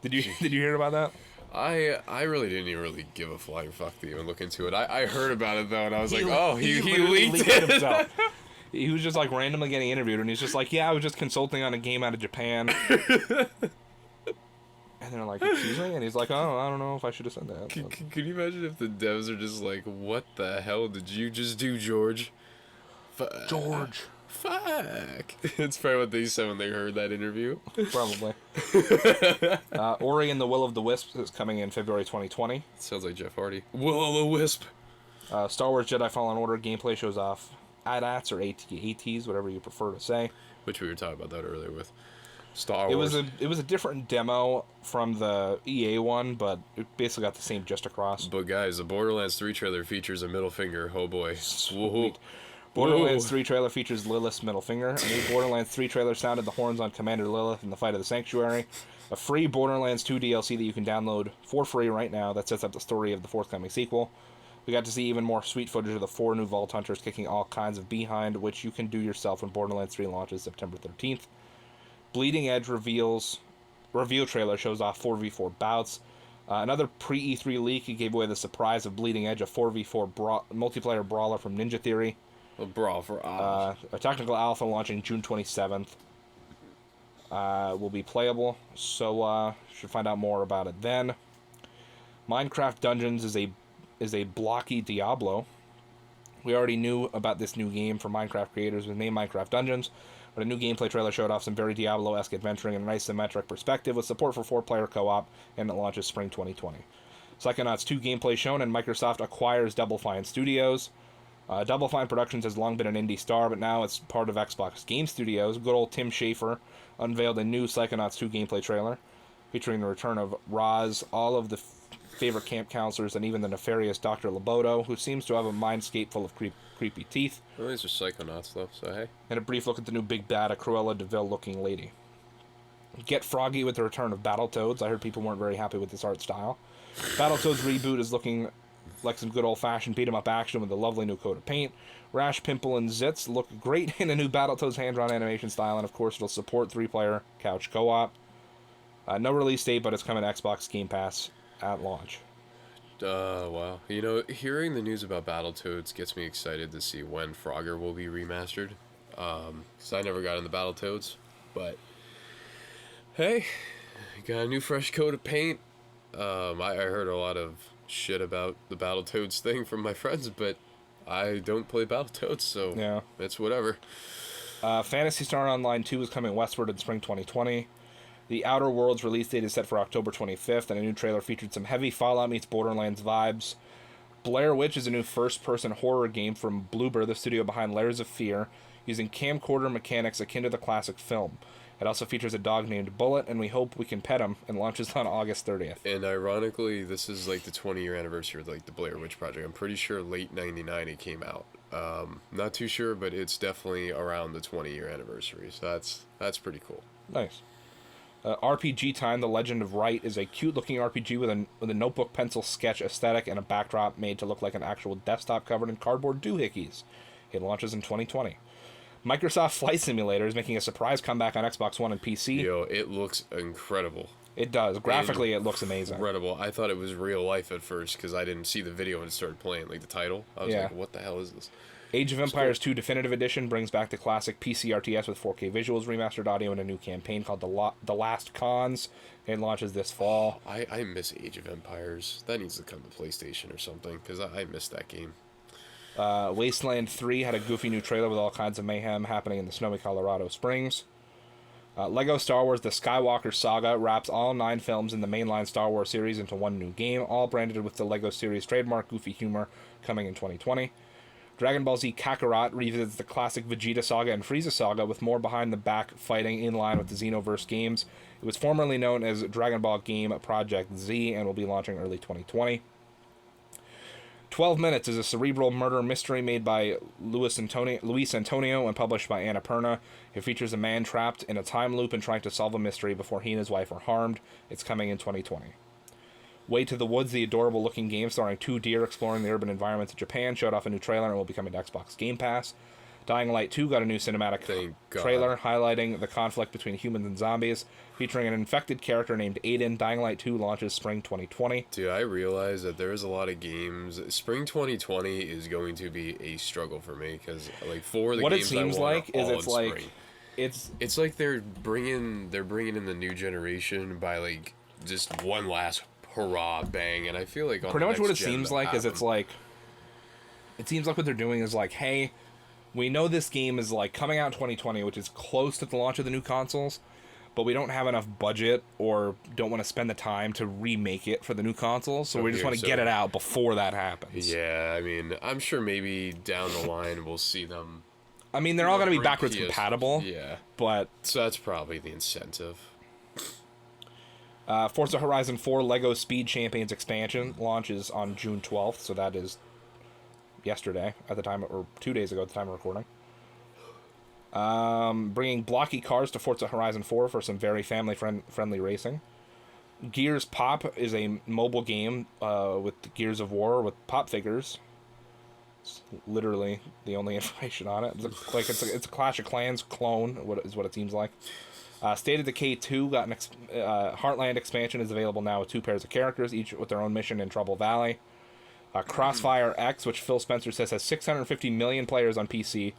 Did you hear about that? I really didn't even really give a flying fuck to even look into it. I heard about it though, and I was like, oh, he leaked it himself. He was just like randomly getting interviewed, and he's just like, yeah, I was just consulting on a game out of Japan. And they're like, excuse me? And he's like, oh, I don't know if I should have said that. Could you imagine if the devs are just like, what the hell did you just do, George? George. Fuck. It's probably what they said when they heard that interview. Probably. Ori and the Will of the Wisps is coming in February 2020. Sounds like Jeff Hardy. Will-o'-the-wisp. Star Wars Jedi Fallen Order gameplay shows off AT-ATs or ATs, whatever you prefer to say. Which we were talking about that earlier with Star Wars. It was a different demo from the EA one, but it basically got the same just across. But guys, the Borderlands 3 trailer features a middle finger. Oh boy. Woohoo. Borderlands 3 trailer features Lilith's middle finger. A new Borderlands 3 trailer sounded the horns on Commander Lilith in the fight of the Sanctuary. A free Borderlands 2 DLC that you can download for free right now that sets up the story of the forthcoming sequel. We got to see even more sweet footage of the 4 new Vault Hunters kicking all kinds of behind, which you can do yourself when Borderlands 3 launches September 13th. Bleeding Edge reveal trailer shows off 4v4 bouts. Another pre-E3 leak gave away the surprise of Bleeding Edge, a 4v4 multiplayer brawler from Ninja Theory. A brawl for a technical alpha launching June 27th. Will be playable, so should find out more about it then. Minecraft Dungeons is a blocky Diablo. We already knew about this new game from Minecraft creators with named Minecraft Dungeons, but a new gameplay trailer showed off some very Diablo-esque adventuring in a nice symmetric perspective with support for 4-player co-op, and it launches spring 2020. Psychonauts 2 gameplay shown, and Microsoft acquires Double Fine Studios. Double Fine Productions has long been an indie star, but now it's part of Xbox Game Studios. Good old Tim Schafer unveiled a new Psychonauts 2 gameplay trailer featuring the return of Roz, all of the favorite camp counselors, and even the nefarious Dr. Loboto, who seems to have a mindscape full of creepy teeth. Well, these are Psychonauts, though, so hey. And a brief look at the new big bad, a Cruella de Vil-looking lady. Get froggy with the return of Battletoads. I heard people weren't very happy with this art style. Battletoads reboot is looking like some good old-fashioned beat-em-up action with a lovely new coat of paint. Rash, Pimple, and Zitz look great in a new Battletoads hand-drawn animation style, and of course it'll support 3-player couch co-op. No release date, but it's coming to Xbox Game Pass at launch. Wow. You know, hearing the news about Battletoads gets me excited to see when Frogger will be remastered. Because I never got into Battletoads, but hey, got a new fresh coat of paint. I heard a lot of shit about the Battletoads thing from my friends, but I don't play Battletoads, so yeah, it's whatever. Phantasy Star Online 2 is coming westward in spring 2020. The Outer Worlds release date is set for October 25th, and a new trailer featured some heavy Fallout meets Borderlands vibes. Blair Witch is a new first-person horror game from Bloober, the studio behind Layers of Fear, using camcorder mechanics akin to the classic film. It also features a dog named Bullet, and we hope we can pet him, and launches on August 30th. And ironically, this is like the 20-year anniversary of like the Blair Witch Project. I'm pretty sure late 99 it came out. Not too sure, but it's definitely around the 20-year anniversary, so that's pretty cool. Nice. RPG Time: The Legend of Wright is a cute-looking RPG with a notebook pencil sketch aesthetic and a backdrop made to look like an actual desktop covered in cardboard doohickeys. It launches in 2020. Microsoft Flight Simulator is making a surprise comeback on Xbox One and PC. Yo, it looks incredible. It does. Graphically, it looks amazing. Incredible. I thought it was real life at first because I didn't see the video when it started playing, like the title. I was like, what the hell is this? Age of Empires 2 Definitive Edition brings back the classic PC RTS with 4K visuals, remastered audio, and a new campaign called The Last Cons. It launches this fall. I miss Age of Empires. That needs to come to PlayStation or something, because I missed that game. Wasteland 3 had a goofy new trailer with all kinds of mayhem happening in the snowy Colorado Springs. Lego Star Wars The Skywalker Saga wraps all 9 films in the mainline Star Wars series into one new game, all branded with the Lego series trademark goofy humor, coming in 2020. Dragon Ball Z Kakarot revisits the classic Vegeta saga and Frieza saga with more behind-the-back fighting in line with the Xenoverse games. It was formerly known as Dragon Ball Game Project Z and will be launching early 2020. 12 Minutes is a cerebral murder mystery made by Luis Antonio and published by Annapurna. It features a man trapped in a time loop and trying to solve a mystery before he and his wife are harmed. It's coming in 2020. Way to the Woods, the adorable-looking game starring 2 deer exploring the urban environments of Japan, showed off a new trailer and will be coming to Xbox Game Pass. Dying Light 2 got a new cinematic trailer highlighting the conflict between humans and zombies, featuring an infected character named Aiden. Dying Light 2 launches spring 2020. Dude, I realize that there's a lot of games. Spring 2020 is going to be a struggle for me, because like for the what games it seems I want like is all it's in like spring. it's like they're bringing in the new generation by like just one last hurrah bang, and I feel like on pretty the much what it next gen seems that'll like is happen. it's like it seems like what they're doing is like, hey, we know this game is like coming out in 2020, which is close to the launch of the new consoles, but we don't have enough budget or don't want to spend the time to remake it for the new consoles, so we just want to get it out before that happens. Yeah, I mean, I'm sure maybe down the line we'll see them. I mean, they're all going to be backwards PS compatible. Yeah, but so that's probably the incentive. Forza Horizon 4 LEGO Speed Champions expansion launches on June 12th, so that is yesterday at the time, or 2 days ago at the time of recording. Bringing blocky cars to Forza Horizon 4 for some very family-friendly racing. Gears Pop is a mobile game with Gears of War with pop figures. It's literally the only information on it. It's a Clash of Clans clone, what it seems like. State of Decay 2 got an Heartland expansion, is available now with 2 pairs of characters, each with their own mission in Trouble Valley. Crossfire X, which Phil Spencer says has 650 million players on PC,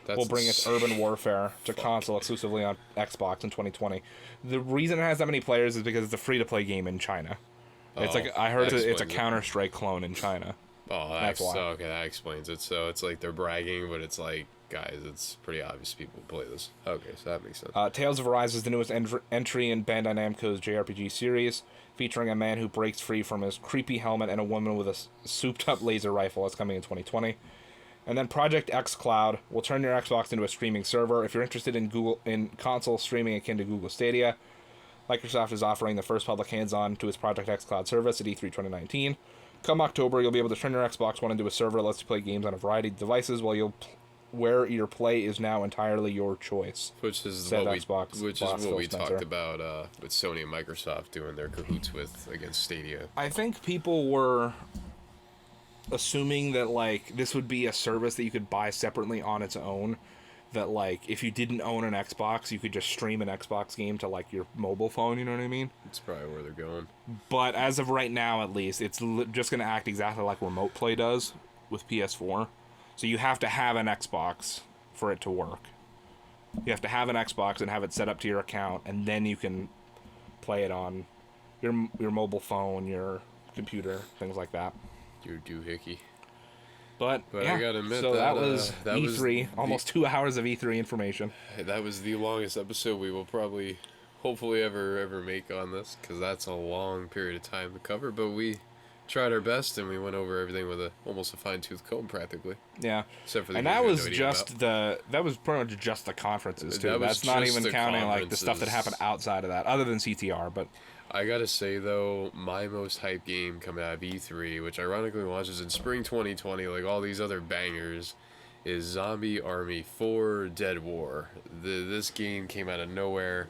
will bring its urban warfare to console exclusively on Xbox in 2020. The reason it has that many players is because it's a free-to-play game in China. It's like I heard it's a Counter-Strike clone in China. Oh, that's why. Okay, that explains it. So it's like they're bragging, but it's like, guys, it's pretty obvious people play this. Okay, so that makes sense. Tales of Arise is the newest entry in Bandai Namco's JRPG series, featuring a man who breaks free from his creepy helmet and a woman with a souped-up laser rifle. That's coming in 2020. And then Project xCloud will turn your Xbox into a streaming server. If you're interested in console streaming akin to Google Stadia, Microsoft is offering the first public hands-on to its Project xCloud service at E3 2019. Come October, you'll be able to turn your Xbox One into a server that lets you play games on a variety of devices where your play is now entirely your choice. Which is Said what Xbox we boss Phil talked Spencer. about with Sony and Microsoft doing their cahoots against Stadia. I think people were assuming that like this would be a service that you could buy separately on its own, that like if you didn't own an Xbox you could just stream an Xbox game to like your mobile phone, you know what I mean? That's probably where they're going. But as of right now at least, it's just going to act exactly like Remote Play does with PS4. So you have to have an Xbox for it to work. You have to have an Xbox and have it set up to your account, and then you can play it on your mobile phone, your computer, things like that. Your doohickey. But yeah, I gotta admit so that was that E3, almost 2 hours of E3 information. That was the longest episode we will probably, hopefully, ever make on this, because that's a long period of time to cover. But we tried our best, and we went over everything with almost a fine-tooth comb, practically. Yeah, Except for the and games that we had was no idea just about. that was pretty much just the conferences too. That was That's not just even the counting like the stuff that conferences. happened outside of that, other than CTR. But I gotta say, though, my most hyped game coming out of E3, which ironically launches in spring 2020, like all these other bangers, is Zombie Army 4 Dead War. This game came out of nowhere,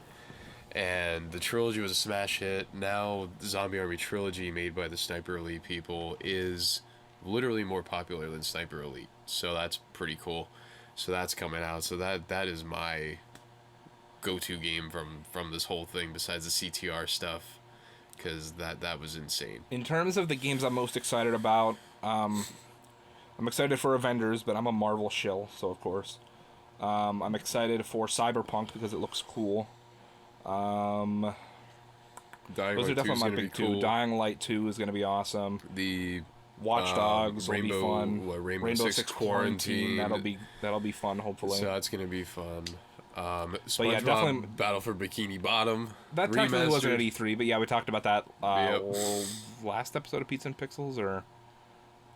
and the trilogy was a smash hit. Now, the Zombie Army trilogy, made by the Sniper Elite people, is literally more popular than Sniper Elite. So that's pretty cool. So that's coming out. So that is my go-to game from this whole thing, besides the CTR stuff, because that was insane. in terms of the games I'm most excited about, I'm excited for Avengers, but I'm a Marvel shill, so of course. I'm excited for Cyberpunk because it looks cool. Dying Those are Light 2 is definitely my gonna be big two. cool. Dying Light 2 is going to be awesome. The Watch Dogs will be fun. Rainbow Six Quarantine. That'll be fun, hopefully. So that's gonna be fun. SpongeBob yeah, definitely- Battle for Bikini Bottom. That technically wasn't at remastered. E3, but yeah, we talked about that Yep. last episode of Pizza and Pixels, or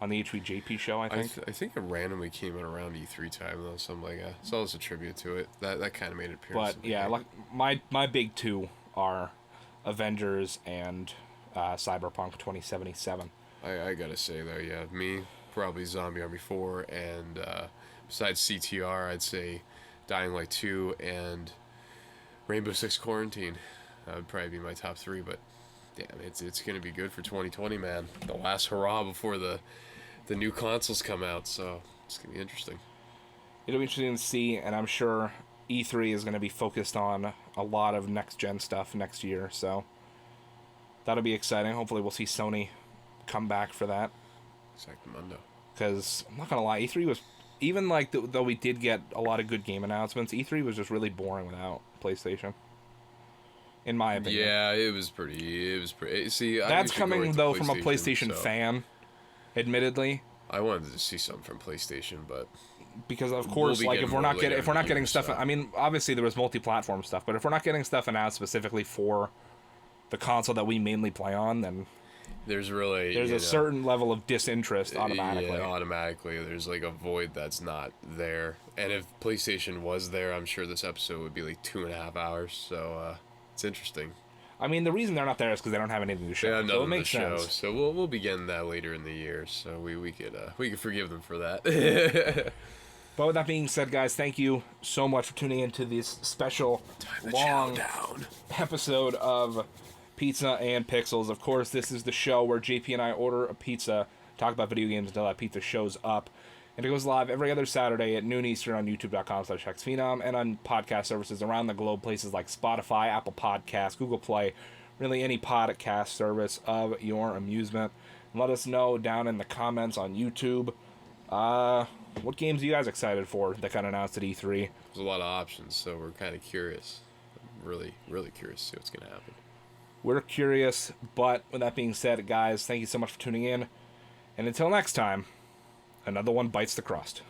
on the HVJP show, I think. I think it randomly came out around E3 time though, something like that. So it's a tribute to it. That kind of made an appearance. But yeah, like my big two are Avengers and Cyberpunk 2077. I gotta say though, yeah, me probably Zombie Army 4, and besides CTR, I'd say Dying Light 2 and Rainbow Six Quarantine. That would probably be my top three. But damn, it's gonna be good for 2020, man. The last hurrah before the new consoles come out, so it's gonna be interesting. It'll be interesting to see, and I'm sure E3 is going to be focused on a lot of next-gen stuff next year, so that'll be exciting. Hopefully we'll see Sony come back for that, Exactamundo. because I'm not going to lie, E3 was, even like, though we did get a lot of good game announcements, E3 was just really boring without PlayStation, in my opinion. Yeah, it was pretty. See, I That's usually go coming, with the though, from a PlayStation so fan, admittedly. I wanted to see something from PlayStation, but Because of We'll course, be like getting if we're more not later getting in the year, stuff, so. I mean, obviously there was multi-platform stuff, but if we're not getting stuff announced specifically for the console that we mainly play on, then there's really there's you a know, certain level of disinterest automatically. Yeah, automatically, there's like a void that's not there. And if PlayStation was there, I'm sure this episode would be like 2.5 hours. So it's interesting. I mean, the reason they're not there is because they don't have anything to show. They have So it nothing to makes show, sense. so we'll be getting that later in the year. So we could forgive them for that. But with that being said, guys, thank you so much for tuning into this special long down. episode of Pizza and Pixels. Of course, this is the show where JP and I order a pizza, talk about video games until that pizza shows up. And it goes live every other Saturday at noon Eastern on youtube.com/HexxedPhenom and on podcast services around the globe, places like Spotify, Apple Podcasts, Google Play, really any podcast service of your amusement. And let us know down in the comments on YouTube, what games are you guys excited for that got announced at E3? There's a lot of options, so we're kind of curious. I'm really, really curious to see what's going to happen. We're curious, but with that being said, guys, thank you so much for tuning in. And until next time, another one bites the crust.